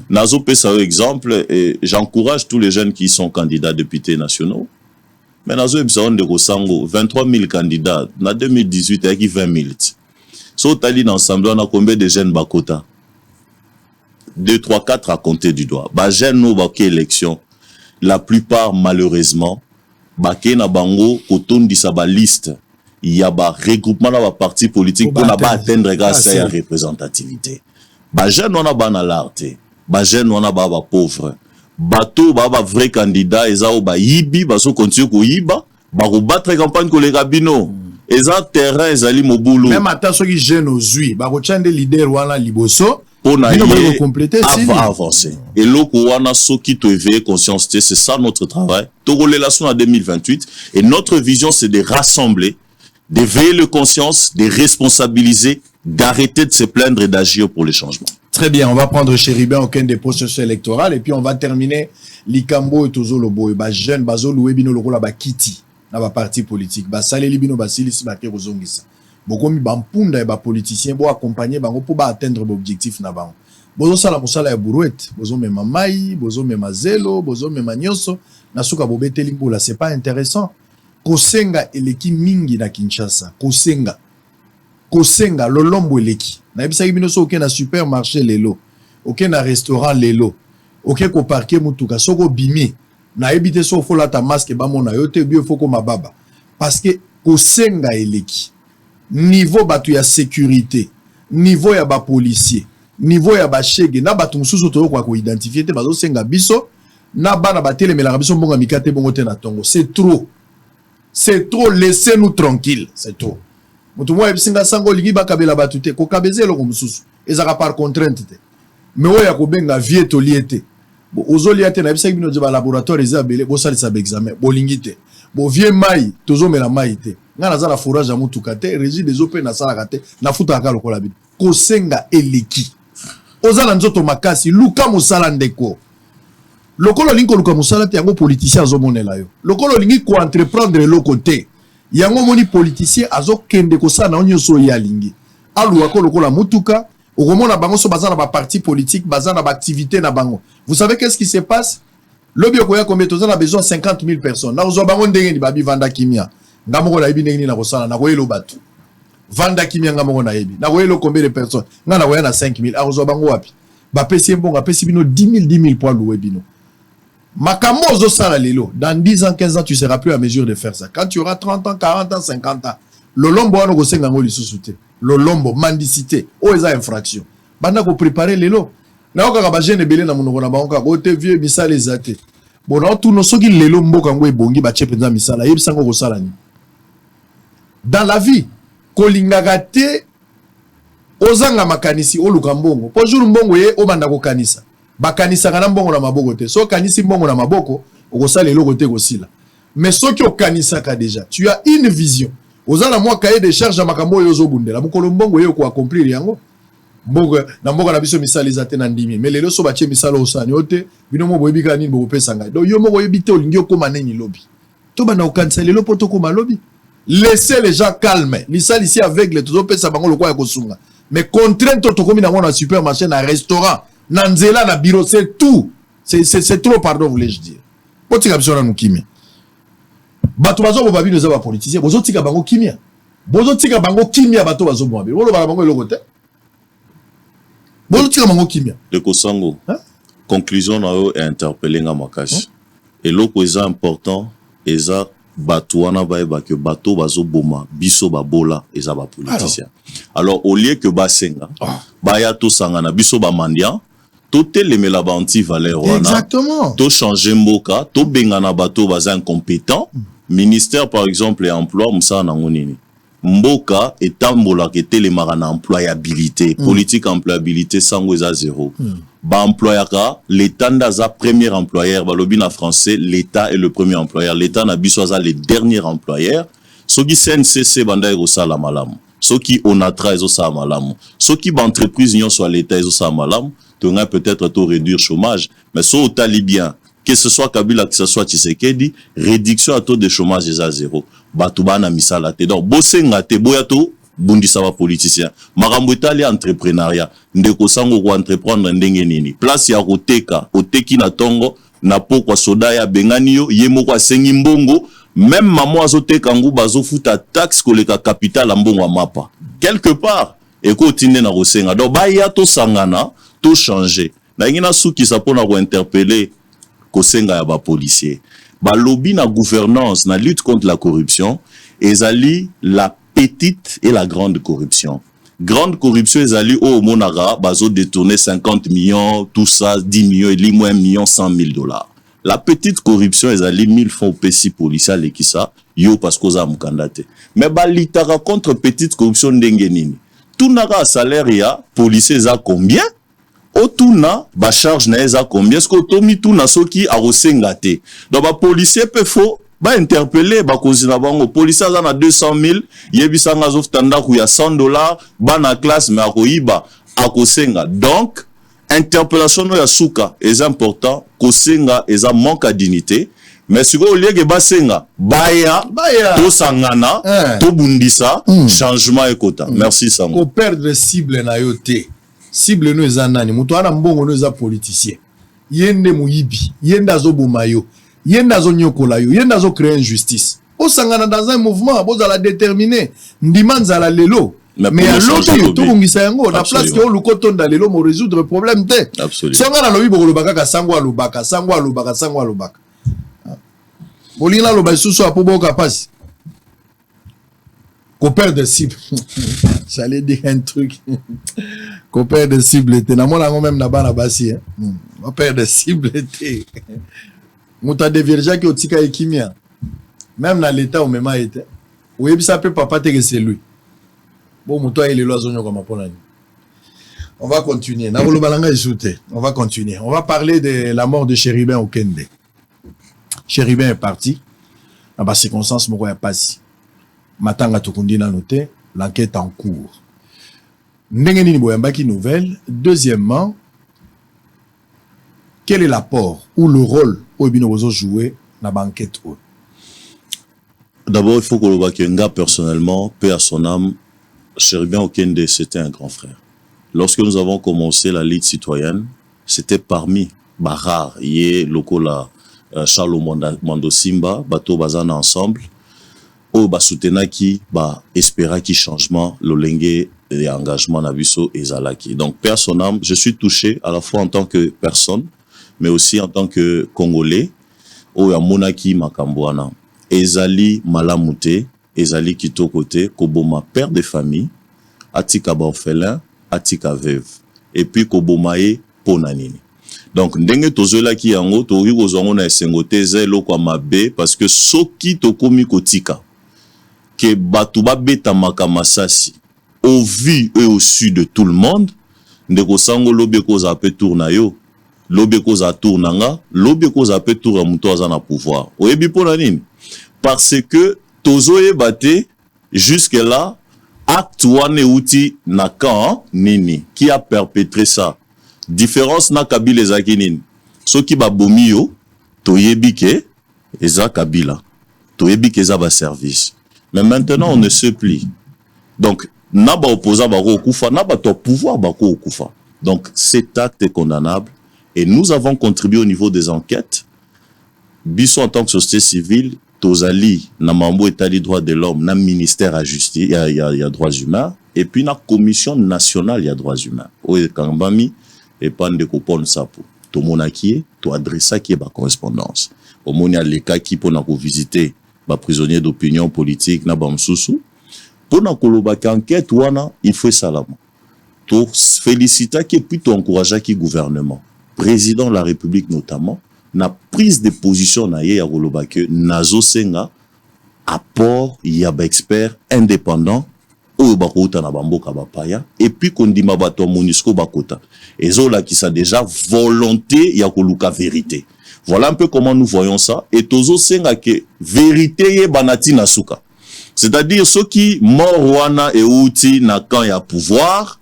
nazo pesa exemple et j'encourage tous les jeunes qui sont candidats députés nationaux mais nazo ebisa de Kosango 23 000 candidats en 2018 avec 20 000 so tali ensemble on a combien de jeunes bakota 2 3 4 à compter du doigt ba jeunes no ba élection la plupart malheureusement ba ke na bango kotondi sa ba liste il y a un regroupement dans la parti politique pour atteindre grâce à la représentativité. Bah jeune on a ban à l'arte, bah jeune on a ba pauvre, bateau ba vrai candidat et ça ba yibi ba so continue ko yiba, ba ko battre campagne ko les rabino. Et ça terrain ezali mobulu. Même attends ceux qui jeune aux ui, ba ko chande leader wana liboso. On a compléter avancer. Et loko wana so qui te éveiller conscience, c'est ça notre travail. Toro relation en 2028 et notre vision c'est de rassembler, d'éveiller le conscience, de responsabiliser, d'arrêter de se plaindre et d'agir pour les changements. Très bien, on va prendre Chéribin aucun des processus électoraux et puis on va terminer Likambo et Tozo Lobo et jeune bazo loué bino loko la ba kiti na ba parti politique ba saleli bino ba silisi ba ke kozongisa. Boko mi bampunda et ba politicien bo accompagner bango pour ba atteindre l'objectif na bango. Bozo sala musala ya buruet, bozo mema mai, bozo mema zelo, bozo mema nyoso na suka bobeteli mbola, c'est pas intéressant. Kosenga eleki mingi na Kinshasa. Kosenga lolombo eleki. Na ebisa bino so oke na supermarché lelo, oke na restaurant lelo, oke ko parquer mutuka soko bimi. Na ebite so fola ta masque ba mona yo te bio foko mababa. Parce que kosenga eleki. Niveau batu ya sécurité, niveau ya ba policier, niveau ya ba chege na batu mususu to ko identifier te bazo senga biso na bana batele mela biso mbonga mikate bongo te na tongo. C'est trop. C'est trop, laissez-nous tranquilles. C'est trop. Mutu mwa ebisinga sango ligi bakabela batute ko kabeze loko mususu. Ezaka par contrainte te. Mais oya ko benga vie to liete. Bo ozoliate na ebisa bino ba laboratoire ezabele bo salisa ba examen. Bo lingite. Bo vie mai tozo mela mai te. Ngana za la forage ya mutuka te, régie des open na sala kate na futa ka lokola bi. Ko senga eleki. Ozala nzoto makasi luka musala ndeko. Lokolo linko luka musala te yango politicien azo monela yo. Lokolo lingi ko entreprendre le côté. Yango moni politicien azo kende ko sana onyo so ya lingi. Alu wako lokola mutuka, okomona bango so bazana ba parti politique, bazana ba activité na bango. Vous savez qu'est-ce qui se passe? Le bio ya combien tozana besoin 50 000 personnes. Na ozo bango ndenge ni babi vanda kimia. Ngamoko na ibi ndenge ni na kosala na koyelo batu. Vanda kimia ngamoko na ibi. Na koyelo combien de personnes? Ngana koya na 5 000. Azo bango wapi? Ba pesi mbonga pesi bino 10 000 points loué bino. Makamozo sala lelo, dans 10 ans, 15 ans, tu seras plus à mesure de faire ça. Quand tu auras 30 ans, 40 ans, 50 ans, le lombo wana ko senga ngoli susute. Le lombo, mendicité, o eza infraction. Banda ko préparer lelo. na okaka ba jeune belé na monoko na bango ka ote vieux misala ezate bon na tout no soki lelo mboka ngo ebongi ba chepenza misala yebisango ko sala ni dans la vie kolingaka te ozanga makanisi oluka mbongo po jour mbongo ye obanda ko kanisa bakanisa kana mbongo na maboko te so kanisi mbongo na maboko okosala eloko te kosila mais soki okanisa ka déjà tu as une vision ozala mwa cahier de charge ya makambo yo zobundela mukolo mbongo ye ko accomplir yango mbongo na mbongo na biso misala ezate na ndimi mais lelo so batie misala osani ote bino mo boyebika nini bopesa ngai donc yo moko yebite olingi okoma neni lobi to bana okanisa lelo poto koma lobi laissez les gens calmes lisali ici aveugle tout pesa bango lokwa ya kosunga mais contrainte to komi na mona supermarché na restaurant na nzela na bureau c'est tout c'est trop pardon voulais-je dire potika biso na mukimia bato bazo bo babino za ba politicien bozo tika bango kimia bato bazo bo babino bolo bala bango eloko te bozo tika bango kimia le kosango conclusion na yo interpeller nga makashi eloko eza important eza bato wana ba que bato bazo boma biso babola eza ba politicien alors au lieu que basenga baya to sangana biso ba mandia to telemela ba anti valeur wana exactement to changer mboka to bengana bato baza incompétent ministère par exemple et emploi musa na ngonini mboka etambola ke telemara na employabilité politique employabilité sango eza zéro ba employaka l'état ndaza premier employeur balobi na français l'état est le premier employeur l'état na biso aza le dernier employeur soki CNCC banda ekosala malamu soki onatra ezosala malamu soki ba entreprise nyonso à l'état ezosala malamu tonga peut-être to réduire chômage mais so otali bien que ce soit Kabila, que ce soit Tshisekedi, réduction à taux de chômage est à zéro. Batouba na misala te. Donc, bosenga te, boyato, bundisa ba politicien. Marambo itali entrepreneuriat. Ndeko sango ko entreprendre ndenge nini. Place ya koteka, oteki na tongo, na pokwa soda ya bengani yo, yemo kwa sengi mbongo, même maman azoteka ngu bazo futa taxe koleka capital a mbongo mapa. Quelque part, eko tinde na kosenga. Donc, baya to sangana, to changer. Na ngina souki sa pona ko interpeller kosenga ya ba policier ba lobby na gouvernance na lutte contre la corruption ezali la petite et la grande corruption ezali au monara bazo détourner 50 millions tout ça 10 millions et moins 1 million 100 000 dollars la petite corruption ezali 1000 francs pesi policier lekisa yo parce que za mukandate mais ba litara contre petite corruption ndenge nini tout nara salaire ya policier za combien otuna ba charge na eza combien est-ce que tomi tuna soki a rosengate donc ba policier pe fo ba interpeller ba kozina bango policier za na 200 000 yebisa nga zof tanda ku ya $100 ba na classe mais akoyiba akosenga donc interpellation no ya suka est important kosenga eza manque à dignité mais si au lieu que basenga baya to sangana to bundisa changement ekota merci sango ko perdre cible na yote cible no eza nani muto ana mbongo no eza politicien yende muyibi yende azoboma yo yende azonyokola yo yende azocréer injustice osangana dans un mouvement bozala déterminé ndima nzala lelo mais à l'autre yo tobongisa yango na place que olukotonda lelo mo résoudre problème te sangana lobi bokolobaka ka sango alobaka bolina loba susu apoboka pasi qu'on perd de cible. J'allais dire un truc. Qu'on perd de cible. Na mona même na bana basi. On perd de cible. Mouta de virja qui otika ekimia. Même dans l'état où même était. Oui, ça peut papa te que c'est lui. Bon, mouta il est loisonyo comme apona. On va continuer. Na bolo balanga ejouté. On va continuer. On va parler de la mort de Chérubin Okende. Chérubin est parti. Dans la circonstance moko ya pasi. Matanga Tukundi na noté, l'enquête en cours. Ndengeni Boyambaki nouvelle. Deuxièmement, quel est l'apport ou le rôle où Binobozo joué dans l'enquête? D'abord, il faut que le Bakenga, personnellement, paix à son âme, Chérubin Okende, c'était un grand frère. Lorsque nous avons commencé la Ligue citoyenne, c'était parmi Barar, Yé, Lokola, Charles Mando Simba, Bato Bazana ensemble. O ba soutenaki ba espéra qui changement l'olenge et engagement na biso ezalaki. Donc père son âme, je suis touché à la fois en tant que personne mais aussi en tant que Congolais o ya monaki makambwana ezali malamute ezali kitokote koboma père de famille atika ba orphelin atika veuve et puis kobomae pona nini. Donc ndenge tozola ki yango to ri kozongo na esengote zelo kwa mabe parce que soki to komi kotika que batu ba beta makamasasi au vu et au su de tout le monde ndeko sango lobe koza pe tourna yo lobe koza tournanga lobe koza pe tour muto aza na pouvoir oyebi pona nini parce que tozoye bate jusque là acte wane outi na kan nini qui a perpétré ça différence na Kabila ezaki nini soki ba bomi yo toyebi ke eza Kabila toyebi ke eza ba service mais maintenant on ne se plie donc na ba opposant ba okufa na ba to pouvoir ba ko okufa donc cet acte est condamnable et nous avons contribué au niveau des enquêtes biso en tant que société civile tozali na mambo etali droit de l'homme na ministère à justice il y a droits humains et puis na commission nationale il y a droits humains o kambami et pas de coupon sapo to monaki to adressa qui est ba correspondance au moni les cas qui pour na visiter ba prisonnier d'opinion politique na ba msusu pour na koloba enquête wana il faut salama to féliciter qui puis to encourager qui gouvernement président de la République notamment na prise de position na ye ya koloba que nazo senga apport ya ba expert indépendant oyo bakota na bamboka bapaya et puis kondima bato MONUSCO bakota ezola qui sa déjà volonté ya koluka vérité. Voilà un peu comment nous voyons ça et tozo senga que vérité ye banati na suka. C'est-à-dire ceux qui mort wana et outi na quand il y a pouvoir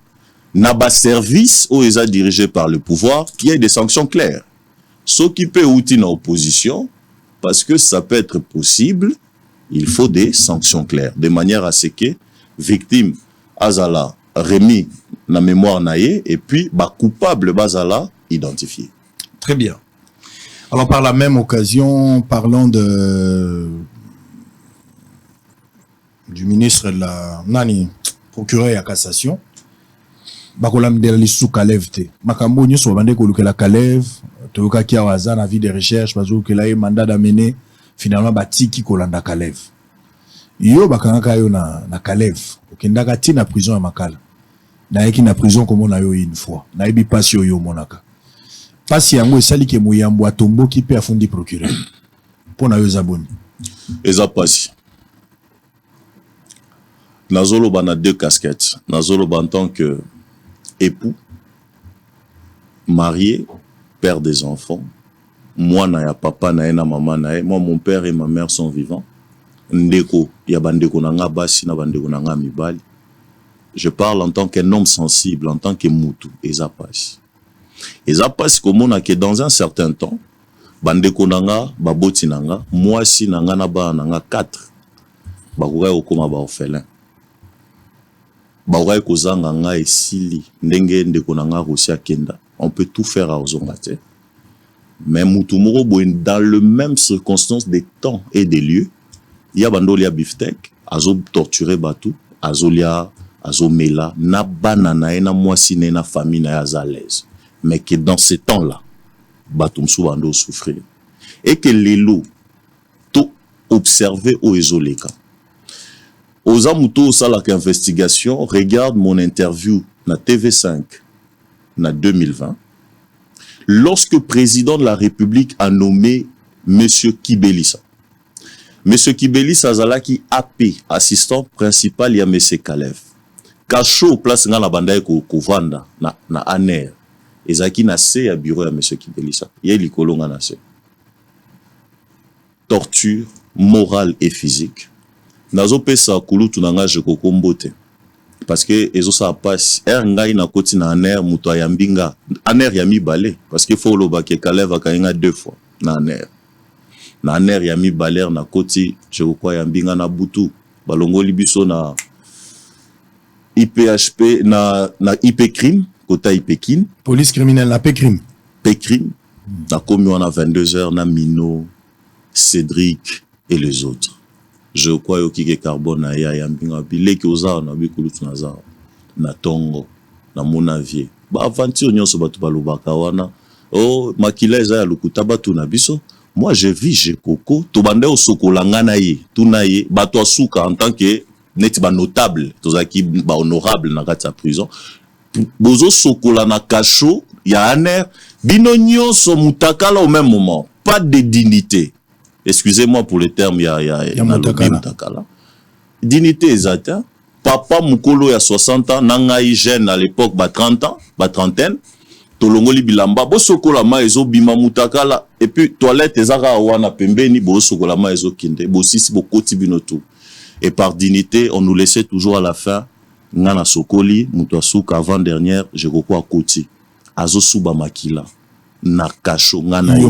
na ba service ou eza dirigé par le pouvoir qui ait des sanctions claires. Ceux qui peut outi na opposition parce que ça peut être possible, il faut des sanctions claires de manière à ce que victime azala remis la mémoire naïe et puis ba coupable bazala identifié. Très bien. Alors par la même occasion, parlons du ministre de la procureur à cassation. Bakolam de l'issou Kalev te. Makambo nyoso bande ko lukela Kalev, to ka kia waza na vie de recherche parce que là mandat d'amener finalement batiki kolanda Kalev. Yo bakanga yo na Kalev, okendaka ti na prison ya Makala. Na yeki na prison comme on a eu une fois. Na yebi passe yo monaka. Passe yango esali ke muyambo atombo ki pe afundi procureur. Pona yo zaboni. Eza passe. Nazolo bana deux casquettes. Nazolo en tant que époux, marié, père des enfants. Moi na ya papa na na maman na moi mon père et ma mère sont vivants. Ndeko ya bandeko nanga basi na bandeko nanga mibali. Je parle en tant qu'un homme sensible, en tant que mutu, eza passe. Eza passe comme on a que dans un certain temps, bandeko nanga, baboti nanga, moi si nanga na ba nanga 4. Bakoka okoma ba orphelin. Bakoka kozanga nga esili, ndenge ndeko nanga rosia kenda. On peut tout faire à ozongate. Mais mutu moko boy dans le même circonstance des temps et des lieux. Il y a bandolia biftek, azo torturer batu, azolia, azo mela, na banana na mwasi na famille na à l'aise. Mais que dans ces temps-là, batu msou bando souffrir. Et que les lots, tout observer au ezoleka. Aux amuto salak investigation, regarde mon interview na TV5 na 2020. Lorsque le président de la République a nommé Monsieur Kibelissa. Monsieur Kibelissa azalaki AP, assistant principal ya Monsieur Kalev. Kacho place nga na banda ko vanda na aner. Ezaki na se ya bureau ya Monsieur Kibelissa. Ye likolo nga na se. Torture morale et physique. Nazo pesa kulutu na nga je kokombote. Parce que ezo sa passe ngai na koti na aner muto ya mbinga. Aner ya mibale parce que faut loba ke Kalev akainga 2 fois na aner. Na aner ya mibaler na koti je crois ya mbinga na butu balongoli biso na IPHP na IP crime kota IP kin police criminelle la P crime na komi wana 22h na Mino Cédric et les autres je crois yo kike carbone ya mbinga bileki oza na bikulutu na za na tongo na monavie ba aventure nyonso batu balobaka wana oh makila eza ya lukuta batu na biso. Moi, je vis chez Coco, tout bande au sokolangana ye, tout naye, bato souka en tant que net ba notable, tout ça qui ba honorable na kati prison. Bozo sokola na kacho, il y a un air. Bino nyonso mutakala au même moment. Pas de dignité. Excusez-moi pour le terme, il y a mutakala. Dignité exacte. Papa Mukolo il y a 60 ans, nangai jeune à l'époque, 30 ans, trentaine. Tolongoli bilamba, bosokola ma ezo bima mutakala. Et puis toilette ezaka wana pembeni, bosokola ma ezo kinde. Bosisi bokoti binotu. Et par dignité, on nous laissait toujours à la fin. Ngana sokoli, mutuasuka avant-dernière, je crois à Koti. Azo suba makila. Na kasho, ngana ye.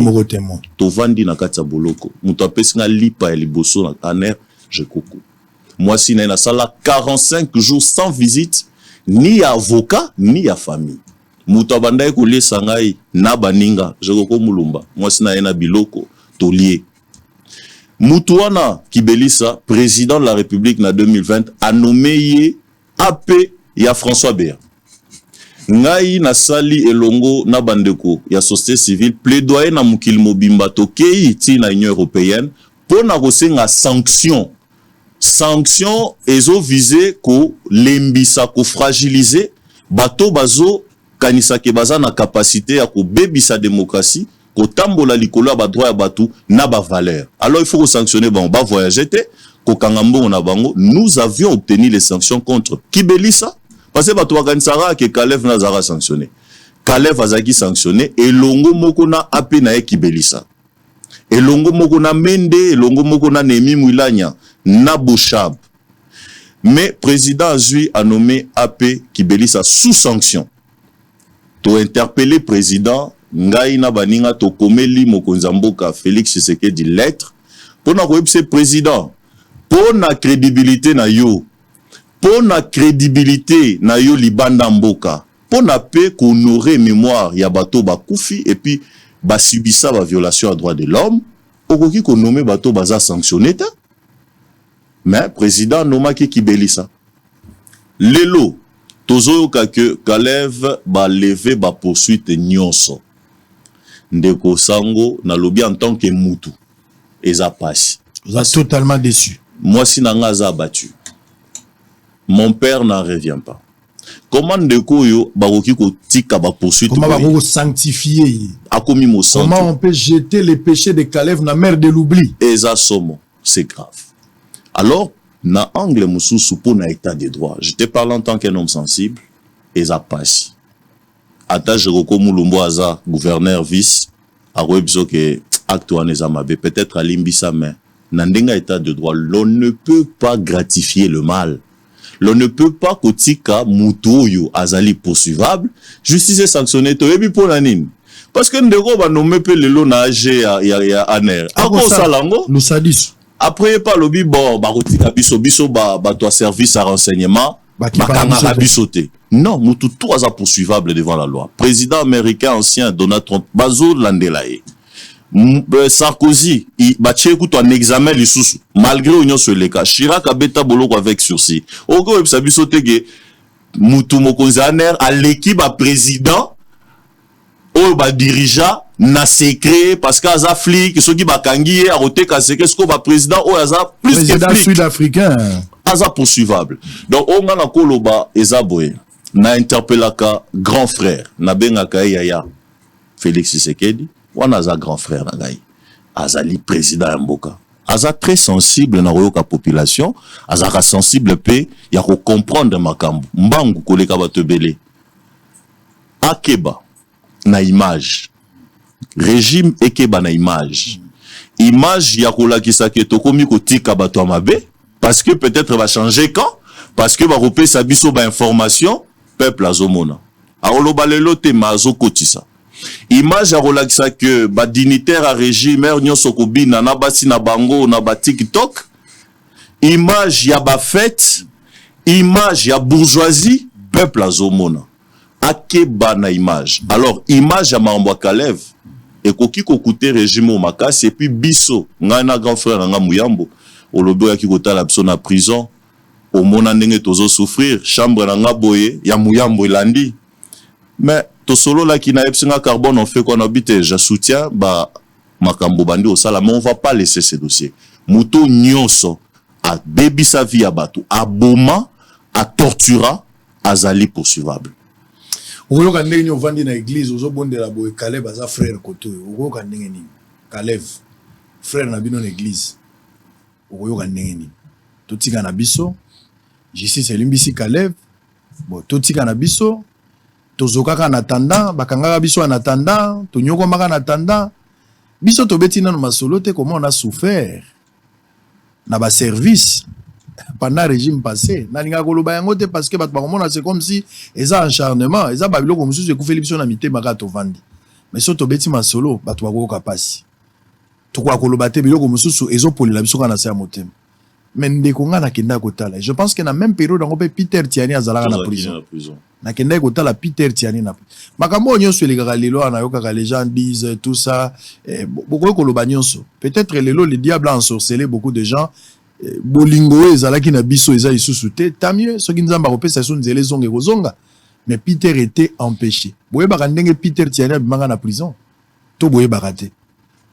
Tovandi na katsa boloko. Mutuapesi nga lipa ya liboso na aner, je koko. Moi, si na sala 45 jours sans visite, ni à avocat, ni à famille. Mutuabanda ko lesa ngai na baninga, je koko mulumba. Moi, si na biloko, tolie. Mutuana Kibelisa, président de la République na 2020, a nommé AP ya François Béa. Ngai na sali elongo na bandeko ya société civile plaidoyer na mukil mobimba tokei ti na Union européenne pour na kosenga sanction ezo visé ko lembisa ko fragiliser bato bazo kanisa ke baza na capacité ya ko bebisa démocratie ko tambola likolo ya ba droit ya batu na ba valeur. Alors il faut ko sanctionner ba voyager te. Nous avions obtenu les sanctions contre Kibelisa parce que bato organisara que Kalev Nazara sanctionné. Kalev azaki sanctionné et longo moko na AP na Kibelisa. Et longo moko na Mende, et longo moko na Nemi Mwilanya, na Bouchab. Mais président Azui a nommé AP Kibelisa sous sanction. To interpeller président ngai na baninga to komeli mokonzamboka Félix Tshisekedi lettre pour na koyebisa président pour la crédibilité na yo, pour la crédibilité na yo libanda mboka, pour na paix qu'honorer mémoire ya bato bakoufi et puis ba subisa ba violation à droit de l'homme, okoki ko nommer bato baza sanctionné ta. Mais président noma ki Kibelisa. Lelo tozo ka que Kalev ba lever ba poursuite nyonso. Ndeko sango na lobi en tant que mutu. Eza passe. Vous êtes totalement déçu. Moi, si Nangaza a battu, mon père n'en revient pas. Comment Ndeko yo baroki ko tika ba poursuite? Comment baroki sanctifier? Comment on peut jeter les péchés de Kalev na mer de l'oubli? Eza somo, c'est grave. Alors, na angle mususu pour na état de droit. Je te parle en tant qu'un homme sensible. Eza passe. Ata Jeroko Mulumbo aza gouverneur vice a rebiso que acte wana eza mabe peut-être à limbisa mais Nandenga état de droit, l'on ne peut pas gratifier le mal. L'on ne peut pas kotika mutoyo azali poursuivable, justice est sanctionnée to ebi pour nanine. Parce que ndeko ba nommé pe lelo na age ya aner. Ako salango nous sadis. Après pas lobby bon ba kotika biso ba to service à renseignement ba kamara bisoté. Non, mutu tout aza poursuivable devant la loi. Président américain ancien Donald Trump bazo landelaye. Sarkozy, il battait un examen les sous malgré union sur les cas. Chirac a bêta boloko avec sursis. Au go ça bisotege mutu mokonzaner à l'équipe à président au ba dirigeant na secret parce qu'aza flic ceux qui ba kangié a roté ka secret ce qu'on va président au aza plus que président sud-africain aza poursuivable. Donc on a koloba ezaboye na interpellaka grand frère na bengaka yaya Félix Tshisekedi. On a un grand frère Nagaï, Azali président Mboka. Aza très sensible na la population, Azara sensible pe ya ko comprendre makambo. Mbangu koleka batebele. Akeba na image. Régime ekeba na image. Image ya kolakisa ke tokomi ko tika bato mabe parce que peut-être va changer quand parce que va repé sa biso ba information peuple azomona. Aoloba lelo te mazo kotisa. Image à relaxa que ba dignitaire à régime nyon sokobina na basi na bango na ba TikTok. Image ya ba fête, image ya bourgeoisie, peuple azomona. Akeba na image. Alors image ya Mambo Kalev et koki kokoute régime au makasi et puis biso ngana grand frère nga Muyambo olobo ya kikotala biso na prison au mona ndenge tozo souffrir chambre na nga boye ya Muyambo elandi. Mais to solo la qui n'a epsinga carbone on fait qu'on habite je soutiens ba makambo bandi au sala mais on va pas laisser ces dossiers. Muto nyonso a bébi sa vie à batou a boma a tortura azali poursuivable. okoyoka ndenge nini ovandi na église ozobondela boye Caleb aza frère koto okoyoka ndenge nini Caleb frère na bino na église okoyoka ndenge nini totika na biso justice elimbisi Caleb bon totika na biso tozokaka na attendant bakangaka biso en attendant tonyokomaka na attendant biso tobeti nano masolo te comment on a souffert na ba service pendant régime passé nalinga koloba yango te parce que bato bakomona c'est comme si eza acharnement eza babiloko mosusu ekufeli biso na mitema kaka tovandi mais so tobeti masolo bato bakoyoka pasi tokoka koloba te biloko mosusu ezopolela biso kaka na se ya motema mais ndeko nga nakenda kotala je pense que na même période yango mpe Peter Tiani azalaka na prison nakenda kotala Peter Tiani na makambo oyo nyonso elekaka lelo wana yokaka les gens disent tout ça bokoki koloba nyonso peut-être lelo le diable a ensorcelé beaucoup de gens bolingo ezalaki na biso eza lisusu te tant mieux soki nzambe akopesa biso nzela ezonga ekozonga mais Peter était empêché boyebaka ndenge Peter Tiani abimaka na prison to boyebaka te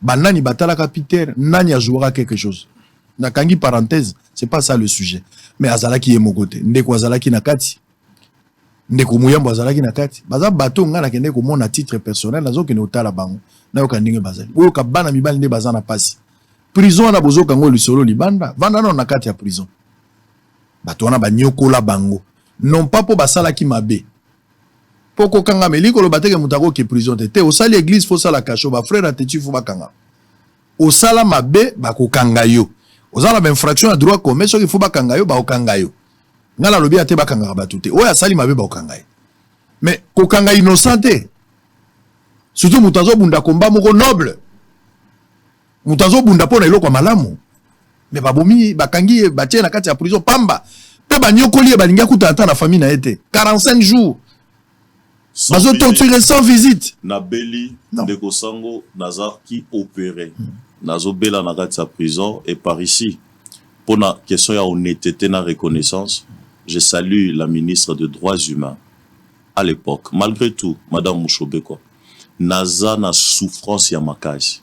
banani batalaka Peter nani ajouera quelque chose nakangi parenthèse c'est pas ça le sujet mais azalaki ye moko te ndeko azalaki na kati ndeko muyambo azalaki na kati baza bato nga nakende komona titre personnel nazokende otala bango nayoka ndenge bazali oyoka bana mibali nde baza na pasi prison na bozoka ngo lisolo libanda vanda na kati ya prison bato wana banyokola bango non pas po basalaki mabe poko kanga meliko lo bateke mutako ki prison te osali église fo sala kacho ba frère atetu fo bakanga osala mabe bakokanga yo ozala ba infraction à droit commun soki fo bakanga yo bakokanga yo ngala lobi ate bakanga bato te oya sali mabe bakokanga yo mais kokanga innocent te surtout mutazo bunda komba moko noble mutazo bunda pona eloko malamu mais babomi bakangi batie na kati ya prison pamba pe banyokoli balinga kutata na famille na ete 45 jours bazo torturer sans visite na beli ndeko sango nazarki opéré nazo bela na kati ya prison et par ici pour la question ya honnêteté na reconnaissance je salue la ministre des droits humains à l'époque malgré tout madame Mushobekwa naza na souffrance ya makasi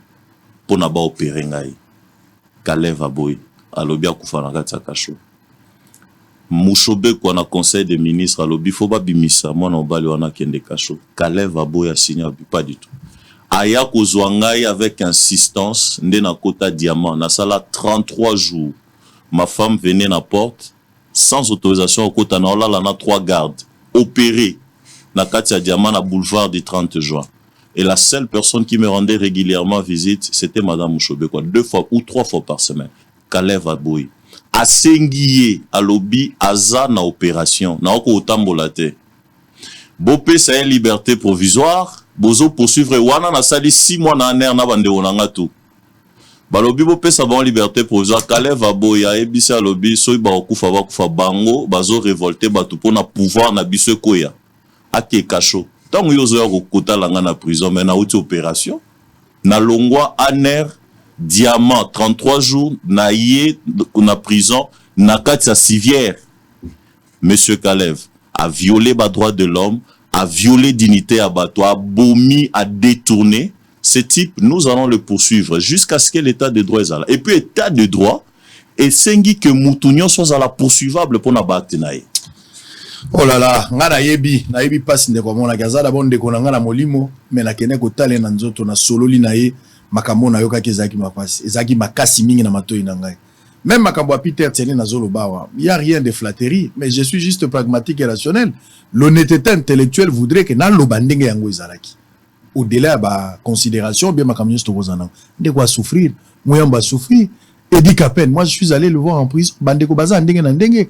pour na ba opérer ngai Caleb Aboy alobi akufa na kati ya kasho Mushobekwa na conseil des ministres alobi faut ba bimisa mwana obali wana kende kasho Caleb Aboy a signé pas du tout aya kozwa ngai avec insistance nde na kota diamant na sala 33 jours ma femme venait na porte sans autorisation au kota na olala na 3 gardes opéré na kati ya diamant na boulevard du 30 juin. Et la seule personne qui me rendait régulièrement visite, c'était Madame Mushobekwa, 2 fois ou 3 fois par semaine. Caleb Aboy. Asengiye, alobi, aza na opération. Na oko otambola te. Bopé, c'est une liberté provisoire. Bozo poursuivre. Wana na sali 6 mois na aner na bande onanga tout. Balobi bopé, ça va en liberté provisoire. Caleb Aboy, a ebisi alobi, soy ba okufa bango, bazo révolté, batu pona pouvoir na biso koya. Ake kacho. Tant que vous avez kota langa na prison, mais na outil opération, na longwa aner diamant 33 jours na yé na prison na kati ya civière. Monsieur Caleb a violé les droits de l'homme, a violé dignité à bateau, a bomi, a détourné. Ce type, nous allons le poursuivre jusqu'à ce que l'état de droit soit là. Et puis état de droit, et sengi que Moutounion soit à la poursuivable pour na batenaye. Oh là là, nga nayebi pasi ndeko mona gazala bon ndeko na nga na molimo mais na kene ko tale na nzoto na sololi na ye makambo na yoka kezaki mapasi ezaki makasi mingi na matoi na ngai même makambo a Peter Tiani na zolo bawa il y a rien de flatterie mais je suis juste pragmatique et rationnel l'honnêteté intellectuelle voudrait que na loba ndenge yango ezalaki au-delà ba considération bien makambo nysto kozana ndeko a souffrir moyamba souffrir Eddie Capen moi je suis allé le voir en prison bandeko baza ndenge na ndenge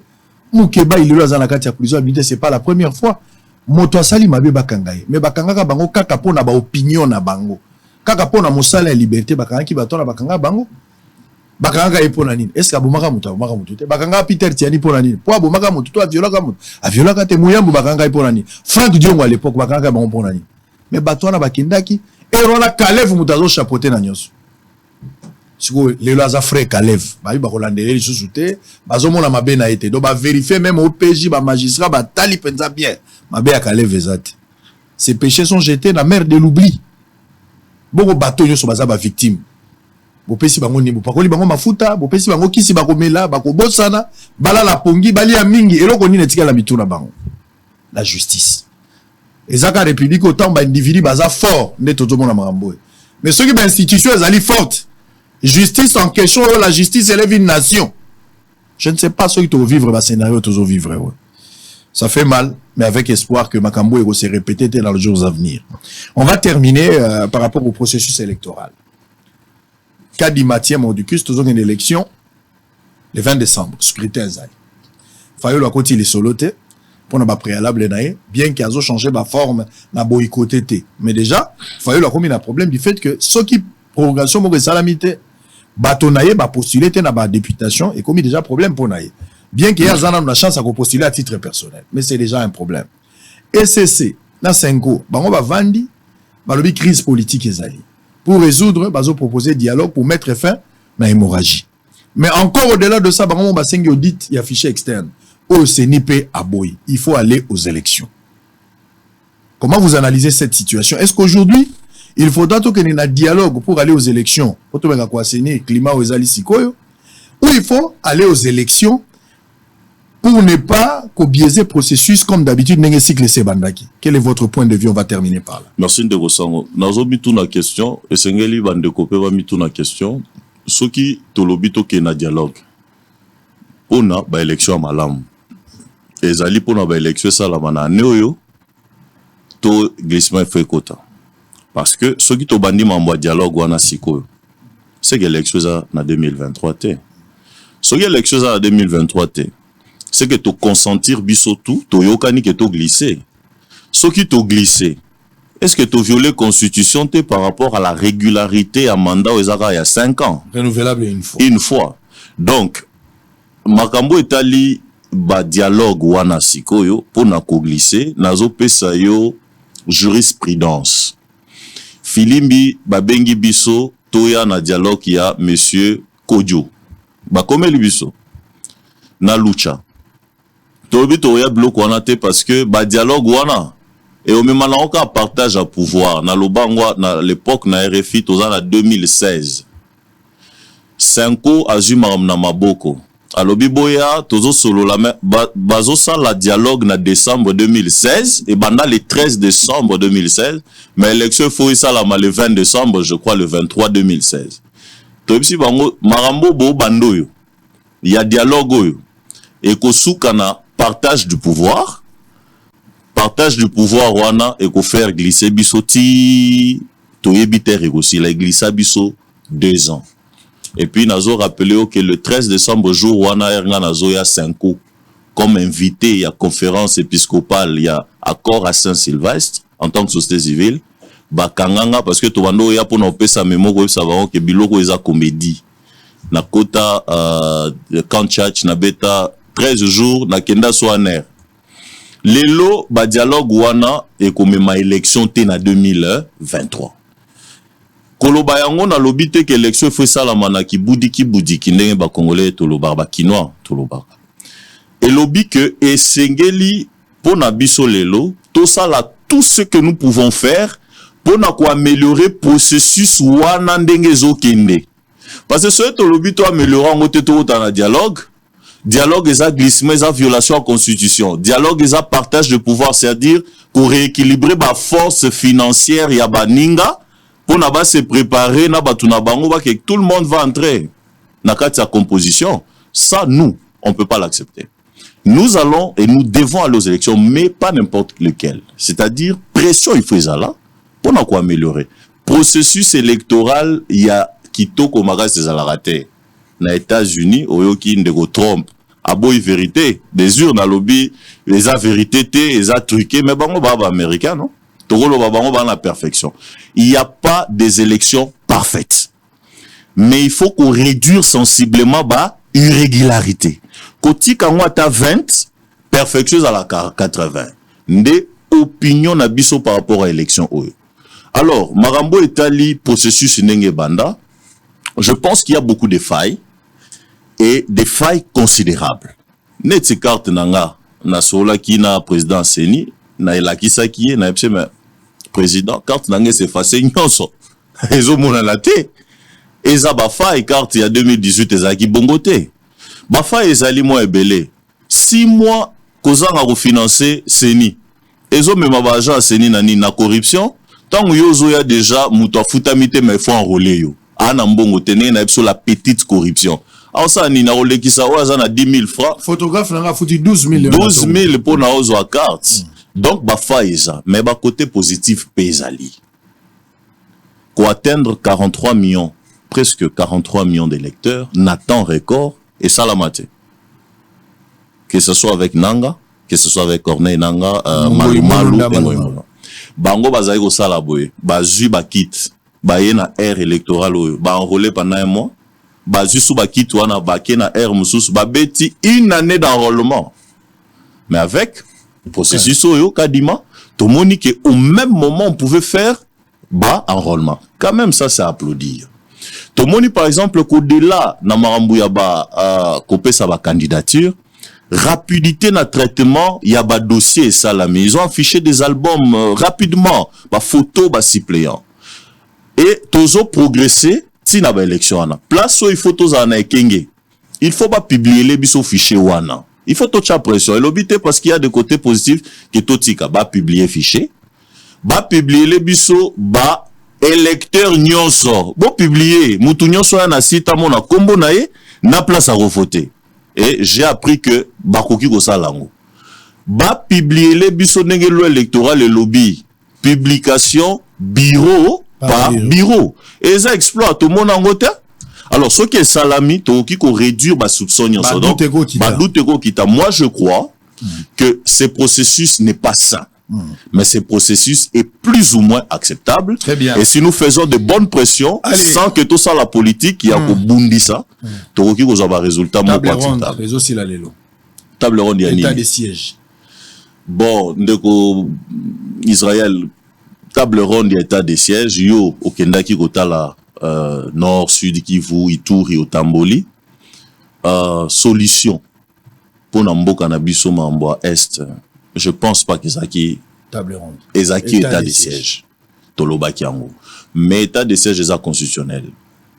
Mukeba il est dans la carte prison c'est pas la première fois moto asali mabe bakangaye mais bakangaka bango kaka pona ba opinion na bango kaka pona mosala ya liberté bakangaki batona bakanga bango bakanga epona nini est-ce que abomaka mutu te bakanga Peter Tiani pona nini po abomaka mutu to aviolaka mutu aviolaka te muyambu bakanga epona nini Frank Diongo à l'époque bakanga bango pona nini mais batona bakindaki erona Caleb mutazo chapeauter na nyonso siko lelo aza frère Caleb bayi bakolandela lisusu te bazomona mabe na ete do ba vérifier même au PJ ba magistrat ba tali penza bien mabe ya Caleb ezate ces péchés sont jetés dans la mer de l'oubli boko bato nyoso baza ba victime bopesi bango nimbo pakoli bango mafuta bopesi bango kisi bakomela bakobosana bala la pongi bali ya mingi eloko nini etika la mituna bango la justice ezaka république autant ba individu baza fort nde tozomona makambo. Mais ceux qui ba institution ezali forte, justice en question, la justice élève une nation. Je ne sais pas ceux qui doivent vivre le scénario toujours vivre. Ouais. Ça fait mal, mais avec espoir que Makambo va se répéter dans les jours à venir. On va terminer par rapport au processus électoral. Cas d'Imatier Mordicus, toujours une élection le 20 décembre, scrutin Zay. Fayo la côté les soloté pour ne pas préalable bien qu'ils ont changé ma forme, na boycotté. Mais déjà, Fayo la commis un problème du fait que ceux qui prorogation mo salamité batonaye ba postuler na ba députation et commis déjà problème pour naye. Bien qu'il y ait la chance à postuler à titre personnel, mais c'est déjà un problème. SCC na 5 ans, on va vendre ba crise politique ezali. Pour résoudre, bazo proposer dialogue pour mettre fin à l'hémorragie. Mais encore au-delà de ça, on va sengi audit et fichier externe. Au CNIP à Boy, il faut aller aux élections. Comment vous analysez cette situation? Est-ce qu'aujourd'hui, il faudra qu'il y ait un dialogue pour aller aux élections? Pour tout le monde, climat aux alisikoyo, ou il faut aller aux élections pour ne pas biaiser le processus comme d'habitude n'est cycle sebandaki. Quel est votre point de vue? On va terminer par là. Merci Ndeko Sango. Nazo bitu na question et sengeli bandeko pe ba mitu na question. Ce qui tolobito ke na dialogue. Pona ba élection malamu. Ezali pona ba élection salama na neoyo to glissement fait kota. Parce que ce qui to bandi mambo dialogue wana sikoyo. C'est que l'élection ça na 2023 té. Ce qui élection ça na 2023 té. C'est que tu consentir biso tout, tu yokani que tu glisser. Ce qui tu glissé, est-ce que tu violé la constitution par rapport à la régularité à mandat aux il y a 5 ans? Renouvelable une fois. Une fois. Donc, makambo etali ba dialogue wana sikoyo pour na ko glisser, nazo pesa yo jurisprudence. Filimbi babengi biso toya na dialogue ya monsieur Kodjo. Ba komeli biso na lucha. Tobi toya bloc wana te parce que ba dialogue wana et au même moment on partage à pouvoir na lobangwa na l'époque na RFI toza na 2016 Senko azuma na maboko alobi boya tozo solo la bazo sa la dialogue na décembre 2016 et banda le 13 décembre 2016 mais l'élection faut ça la le 20 décembre je crois le 23 2016 tobi si bango marambo bo bandoyo il y a dialogue oyo et kosuka na partage du pouvoir wana et ko faire glisser biso ti to yebiter et aussi la glissa biso 2 ans et puis nazo rappelé que le 13 décembre jour wana erga nazo ya 5 ans comme invité il y a conférence épiscopale il y a accord à Saint-Sylvestre en tant que société civile ba kanganga parce que to bando ya pour no pesa memo ko ça va que biloko eza comédie na kota camp church na beta 13 jours na kenda soaner lelo ba dialogue wana et comme ma élection té na 2023 koloba yango na lobité que élection fait ça la manaki boudiki ndenge ba congolais to loba ba kinois to loba et lobi que esengeli pona biso lelo to sala tout ce que nous pouvons faire pour na ko améliorer processus wana ndenge zokende parce que ce to lobi to améliorer ngote to na dialogue et ça glissement et ça violation à la constitution. Dialogue et ça partage de pouvoir, c'est-à-dire pour rééquilibrer la force financière ya baninga pour na ba se préparer na batuna bango ba que tout le monde va entrer na sa composition. Ça nous, on peut pas l'accepter. Nous allons et nous devons aller aux élections mais pas n'importe lequel. C'est-à-dire pression il faut ça là pour na quoi améliorer. Processus électoral il y a kitoko magas des alaraté. Na États-Unis oyoki ndeko Trump aboy vérité des urnes à lobby les a vérité les a truqué mais bango baba américain non tokolo bango ba la perfection il y a pas des élections parfaites mais il faut qu'on réduire sensiblement ba irrégularité koti kango ata 20 perfection à la 80 ndé opinion na biso par rapport à élection oyo alors marambo etali processus ndenge banda je pense qu'il y a beaucoup de failles et des failles considérables. Neti carte nanga na sola ki na président Seni na elakisa ki na epsema président carte nanga c'est effacé nyonso. Ezo mona la té. Eza ba faille carte ya 2018 ezaki bongoté. Ba faille ezali mo ebele. 6 mois kozanga ko financer Seni. ezo mema ba agent seni nani na corruption tant yozo ya déjà muto futamite mais faut enrôler yo ana mbongo tene na biso la petite corruption alors ça ni na olekisa oza na 10 000 francs photographe n'a foutu 12 000 12 000 pour na ozo carte donc ba faïza mais ba côté positif pezali pour atteindre 43 millions presque 43 millions d'électeurs n'attend record et ça la maté que ce soit avec Nanga que ce soit avec Corneille Nanga Malumalu bango bazali ko sala boye bazui ba kit ba yena air électoral oyo ba enrôler pendant un mois bazui sous ba kit wana ba kena air mususu ba beti une année d'enrôlement mais avec processus oyo kadima to moni que au même moment on pouvait faire ba enrôlement quand même ça c'est à applaudir to moni par exemple qu'au-delà na marambu ya ba kopesa ba candidature rapidité na traitement il y a ba dossier ça la mais ils ont affiché des albums rapidement ba photo ba suppléant et tozo progresser si na ba élection ana place où il faut toza na ekenge il faut pas publier les biso fichier wana il faut toucher pression et l'obité parce qu'il y a des côtés positifs que totika ba publier fichier ba publier les biso ba électeur nyonso bo publier mutu nyonso na site mona kombo na ye na place à revoter. Et j'ai appris que bakoki ko salango ba publier les biso ndenge loi électoral et lobby publication bureau par bureau et ça exploite tout monde en côté alors ce qui est salami to ki ko réduire ba soupçon nyonso donc ba doute ko kita moi je crois que ce processus n'est pas sain. Mais ce processus est plus ou moins acceptable. Très bien. Et si nous faisons de bonnes pressions, sans que tout ça, la politique, il y a un bundi ça, tu vois qu'il y a un résultat moins acceptable. Table ronde, il y a état de siège. Bon, ndeko Israël, table ronde, il y a état de siège. Yo, au Kendaki, Kotala, Nord, Sud, Kivu, Ituri, Otamboli. Solution pour Namboka Nabiso Mamboa Est. Je pense pas que ça qui table ronde. Ezaki état de siège. Toloba Kiango. Mais état de siège est constitutionnel.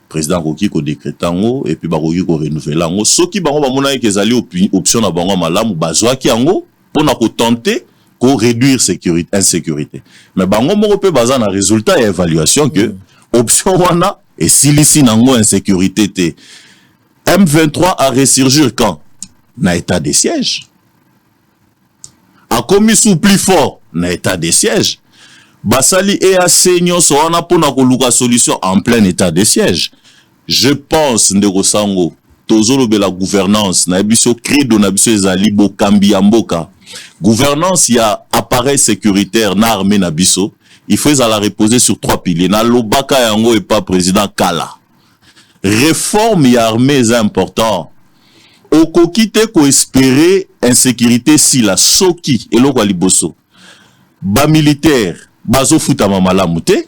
Président Koki ko décrétango et puis bakoki ko renouveler ango. Ce qui bango ba mona ke ezali option na bango malamu bazwa Kiango pour na ko tenter ko réduire insécurité. Mais bango moko pe baza na résultat et évaluation que option wana et silisi nango insécurité te. M23 a ressurgir quand na état de siège. A commis sous plus fort na état de siège. Basali EAC nyonso wana pona koluka solution en plein état de siège. Je pense ndeko sango tozolo be la gouvernance na biso credo na biso ezali bokambi ya mboka. Gouvernance ya appareil sécuritaire na armée na biso, il faut la reposer sur 3 piliers. Na lobaka yango et pas président Kala. Réforme ya armée est important. Okokite ko espérer insécurité si la soki eloko liboso ba militaire bazo futa mamalamu te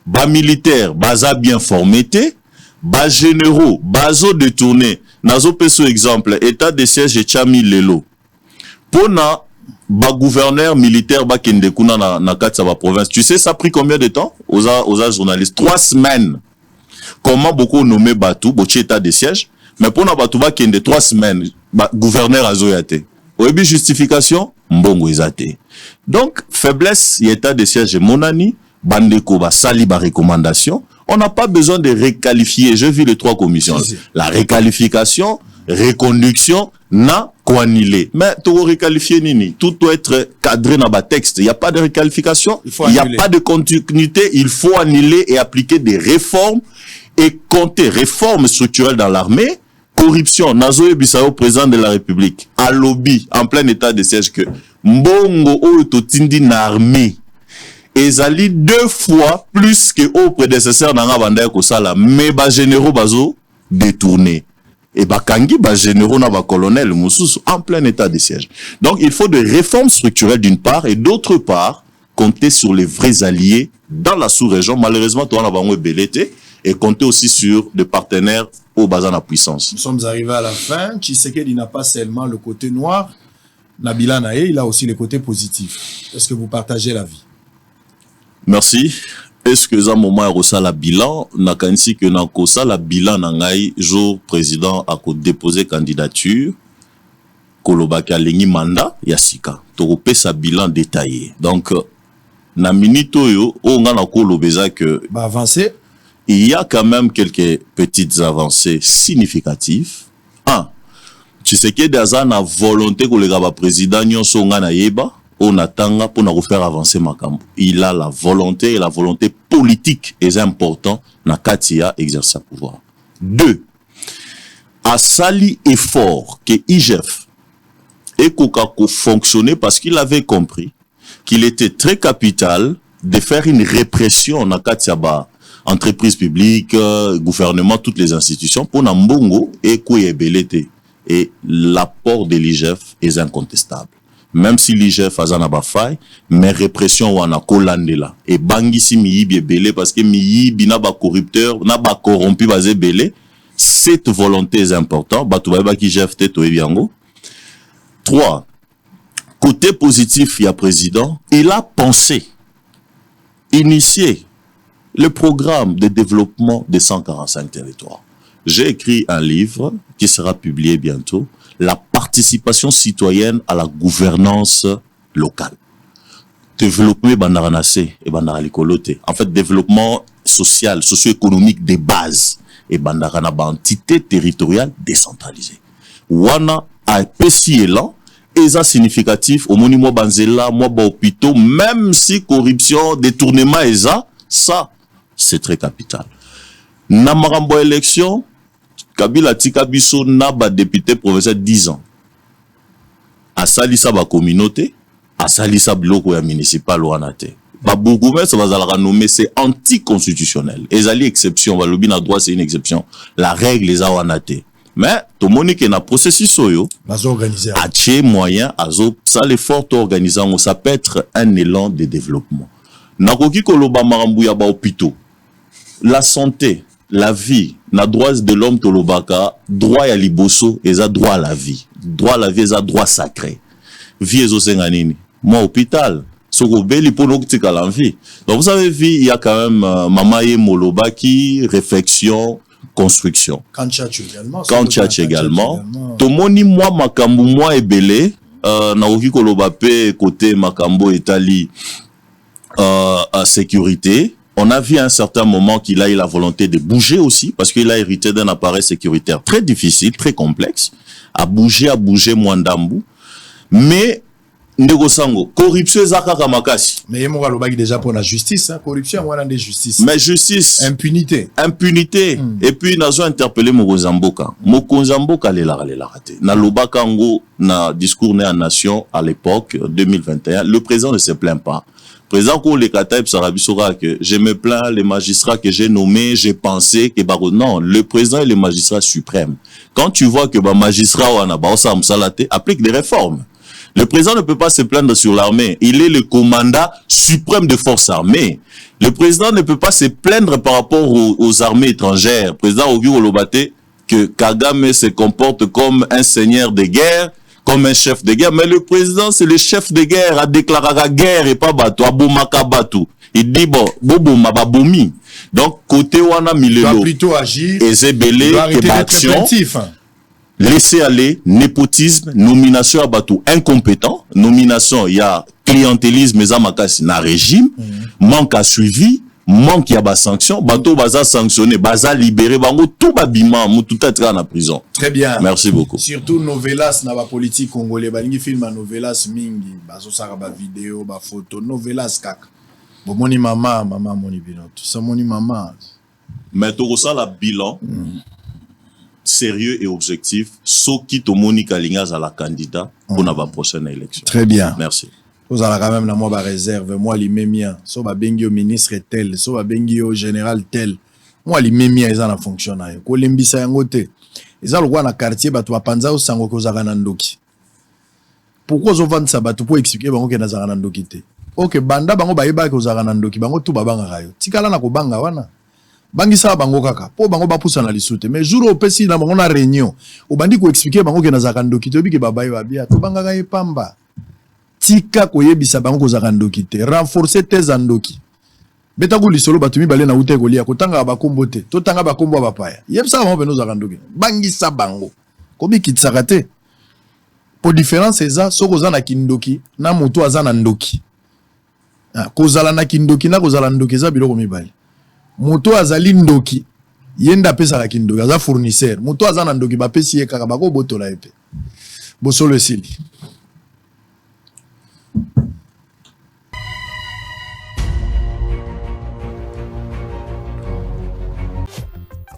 ba militaire baza bien formé te ba généraux bazo détourné nazo peso exemple état de siège chami lelo pona ba gouverneur militaire ba kende kuna na kati ba province tu sais ça a pris combien de temps aux journalistes 3 semaines comment beaucoup nommer Batou bochi état de siège. Mais pour Nabatuba qui est 3 semaines, gouverneur Azoyate. Oebi justification, mbongo ezate. Donc, faiblesse, y état de siège monani, bandeko ba sali ba recommandation. On n'a pas besoin de requalifier. Je vis les 3 commissions. La requalification, reconduction, na koanilé. Mais tu requalifier nini. Tout doit être cadré dans ba texte. Il n'y a pas de requalification. Il n'y a pas de continuité. Il faut annuler et appliquer des réformes et compter réformes structurelles dans l'armée. Corruption, Nazo Ebisao, président de la République, à lobby, en plein état de siège que Mbongo o totindi na armée, ezali 2 fois plus que au prédécesseur nanga bandaya kosala, mais ba généraux bazo détourné. Et ba kangi ba généraux na ba colonel mususu en plein état de siège. Donc il faut des réformes structurelles d'une part et d'autre part compter sur les vrais alliés dans la sous-région. Malheureusement, toi on a bango belete et compter aussi sur des partenaires au bassin de puissance. Nous sommes arrivés à la fin. Tshisekedi n'a pas seulement le côté noir. Nabila Naye, il a aussi le côté positif. Est-ce que vous partagez l'avis? Merci. Est-ce que ça moment a la bilan n'a qu'ainsi que n'a la bilan n'a jour président a déposé candidature kolobaki alengi mandat ya sika tokopesa bilan détaillé. Donc na minute oyo on a kolobeza que avancer. Il y a quand même quelques petites avancées significatives. Un, tu sais que Daza na volonté que le gaba président nyonso nga na yeba on attend pour nous faire avancer Makambo. Il a la volonté et la volonté politique est important na katia exercer pouvoir. Deux, a sali effort que IGF et Kokako fonctionner parce qu'il avait compris qu'il était très capital de faire une répression na katia ba entreprises publiques, gouvernement, toutes les institutions pour Nambongo et Kouyebelete. Et l'apport de l'IGF est incontestable. Même si l'IGF a zana faille, mais répression wana kolandela. Et bangi si miyibi belé parce que miyibi na ba corrupteur, na ba corrompu bazé belé. Cette volonté est importante. Batouba ki IGF te to ebiango. 3. Côté positif, il y a président. Il a pensé, initié le programme de développement des 145 territoires. J'ai écrit un livre qui sera publié bientôt, La participation citoyenne à la gouvernance locale. Développer Bandaranase et Bandaralikolete. En fait, développement social, socio-économique des bases et Bandarana entité territoriale décentralisée. Wana a péci élan et ça significatif au monument Banzela, moi hôpitaux, même si corruption, détournement et ça c'est très capital. Namarambo élection, Kabila Tikabiso n'a pas député provincial 10 ans. A salisa ba communauté, a salisa bloc ya municipal ou anate. Ba bourgmestre ça va la nommer c'est anticonstitutionnel. Ezali exception, ba lobi na droit c'est une exception. La règle les a anate. Mais tout le monde qui est dans le processus soyo, a tché moyen, ça l'effort organisant, ça peut être un élan de développement. Nakoki koloba marambu ya ba hôpitaux. La santé, la vie, na droit de l'homme tolobaka, droit à liboso, et ça droit à la vie. Droit à la vie, et ça droit sacré. Vie et senganini. Moi, hôpital, soko beli pour nous qui la vie. Donc, vous avez vu, il y a quand même, Mamaye Molobaki, réflexion, construction. Kanchachu également. Kanchachu également. Tomoni, moi, Makambu, moi, ebele, naoki kolobape, côté Makambo, Etali, sécurité. On a vu à un certain moment qu'il a eu la volonté de bouger aussi, parce qu'il a hérité d'un appareil sécuritaire très difficile, très complexe, à bouger Mwandambu. Mais, Negosango, corruption ezaka makasi. Mais il y a déjà pour la justice, hein? Corruption, on a des justice. Mais justice. Impunité. Impunité. Et puis, nous avons interpellé Mokozamboka. Mokozamboka, il a raté. Na Lobakango, na discours né en nation à l'époque, 2021, le président ne se plaint pas. Président Koulé Kataïb Sarabisora que je me plains, les magistrats que j'ai nommés, j'ai pensé que non, le président est le magistrat suprême. Quand tu vois que magistrat ou anabaosa amsalate applique des réformes. Le président ne peut pas se plaindre sur l'armée. Il est le commandant suprême des forces armées. Le président ne peut pas se plaindre par rapport aux armées étrangères. Le président Ogi Olobate que Kagame se comporte comme un seigneur de guerre, comme un chef de guerre, mais le président, c'est le chef de guerre, a déclaré la guerre et pas bateau, a bomaka bateau. Il dit, bon, bobo bomi. Donc, côté wana milelo. Doit plutôt agir. Et zébélé, et action. Laisser aller, népotisme, nomination à bateau incompétent, nomination, il y a clientélisme, mais amakas, na régime, manque à suivi, manque à sanction, bateau baza sanctionné, baza libéré, bango tout babima, tout être en prison. Très bien. Merci beaucoup. Surtout novelas na ba politique congolais, balingi film à novelas mingi, bazo sara ba vidéo, ba photo, novelas kak. Bon moni maman moni bilan, tout ça moni maman. Mais tout ça la bilan sérieux et objectif, so qui to moni kalingas à la candidat pour la prochaine élection. Très bien. Merci. Vous allez quand même la moi réserve, moi les mémiens, so ba bengi au ministre tel, so ba bengi au général tel. Moi les mémiens ils en fonctionnaire. Ko lembisa yango te. Ils ont le droit na quartier ba to panza o sango ko zaka na ndoki. Pourquoi zo vendre ça ba to pour expliquer bango ke na zaka na ndoki te. OK banda bango ba yeba ko zaka na ndoki bango tout ba banga rayo. Tikala na ko banga wana. Bangisa bango kaka po bango ba poussa na lisute mais jour au pesi na bango na réunion o bandi ko expliquer bango ke na zaka ndoki to bi ke baba ba bia to banga ga pamba. Tika koyebisa bango kozaka ndoki te renforcer tes andoki beta ko lisolo batumi bale na ute ko lia kotanga ba kombo te to tanga ba kombo ba paya yebisa bango beno zaka ndoki bangisa bango kobi kitsaka te po différence eza soko oza na kindoki na moto aza na ndoki. Kozala na kindoki na kozala ndoki eza biloko mibale. Moto azali ndoki yenda pesa la kindoki aza fournisseur. Moto aza na ndoki ba pesi ye kaka bako botola epe. Bosolo sili.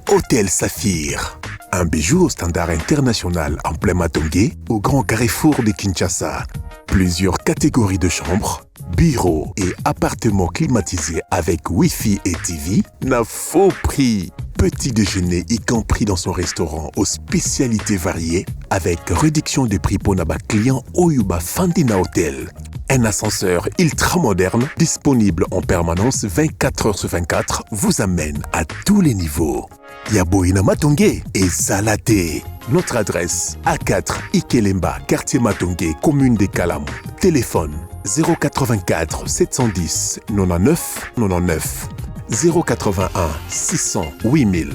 Hôtel Saphir, un bijou au standard international en plein Matongé, au grand carrefour de Kinshasa. Plusieurs catégories de chambres, bureaux et appartements climatisés avec Wi-Fi et TV n'a faux prix. Petit déjeuner y compris dans son restaurant aux spécialités variées avec réduction des prix pour Naba client Oyuba Fandina Hotel. Un ascenseur ultra moderne disponible en permanence 24 heures sur 24 vous amène à tous les niveaux. Yaboina Matongé et Salaté. Notre adresse A4 Ikelemba, quartier Matongé, commune des Kalamou. Téléphone 084 710 99 99 081 600 8000.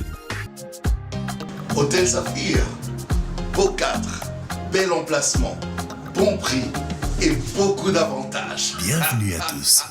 Hôtel Saphir, beau cadre, bel emplacement, bon prix et beaucoup d'avantages. Bienvenue à tous.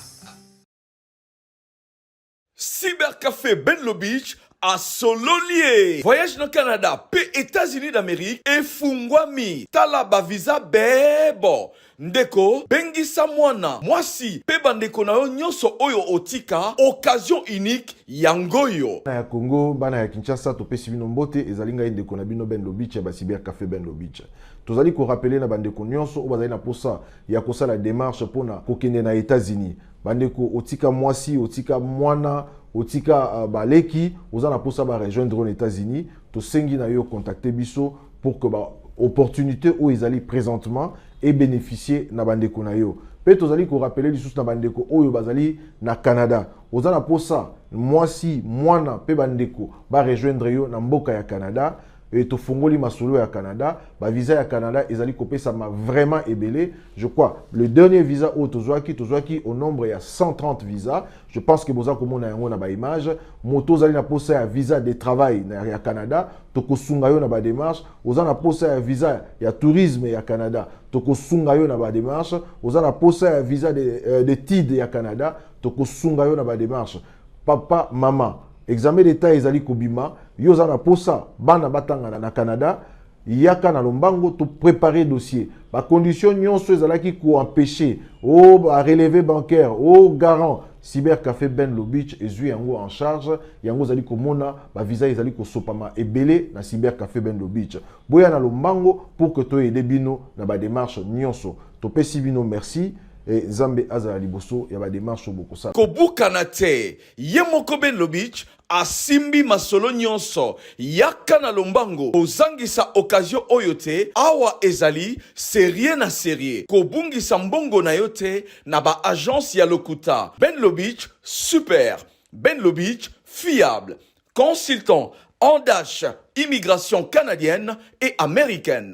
Cybercafé Benlo Beach à Sololier. Voyage no Canada, pe États-Unis d'Amérique et fungwami. Talaba visa bebo. Ndeko, bengisa mwana, mwasi, pe bandeko na yo nyonso oyo otika, occasion unique yangoyo. Na ya Congo, bana ya Kinshasa, topesi bino mbote, ezalinga ndeko na bino Benlo Beach, ba Cybercafé Benlo Beach. Tozali ko rappeler na bandeko nyonso, o bazali na posa, ya kosa la démarche pona kokende na États-Unis. Bandeko otika mwasi, otika mwana, otika baleki, ozana posa ba rejoindre aux États-Unis, to sengi na yo contacter biso pour que ba opportunité où ils allaient présentement et bénéficier na bandeko na yo. Pe tozali ko rappeler lisusu na bandeko oyo bazali na Canada. Ozana posa mwasi mwana pe bandeko ba rejoindre yo na mboka ya Canada. Et to fongoli masolo ya Canada, ba visa ya Canada ezali kopesa ma vraiment ebelé. Je crois le dernier visa au tozwaki au nombre ya 130 visas. Je pense que boza komona yango na ba image, moto zali na posa ya visa de travail na ya Canada, toko sunga yo na ba démarche, oza na posa ya visa ya tourisme ya Canada, toko sunga yo na ba démarche, oza na posa ya visa de TID ya Canada, toko sunga yo na ba démarche. Papa, maman, examen d'état ezali kobima, yo za na posa bana batanga na Canada, yaka na lombango to préparer dossier. Ba condition nyonso ezalaki ko empêcher o ba relevé bancaire, o garant Cybercafé Benlo Beach ezui yango en charge, yango zali ko mona ba visa ezali ko sopama ebelé na Cybercafé Benlo Beach. Boya na lombango pour que to aider bino na ba démarche nyonso. To pesi bino merci. Et Zambe Azala Liboso, il y a des démarches beaucoup ça. Kobukanate, Yemoko Benlo Beach, a Simbi Masolo Nyonso, Yakana Lombango, Ozangisa Occasion Oyote, Awa Ezali, Serie na Serie, Kobungisa Mbongo na yote, Naba Agence Yalokuta, Benlo Beach, super, Benlo Beach, fiable, consultant, en dash, immigration canadienne et américaine.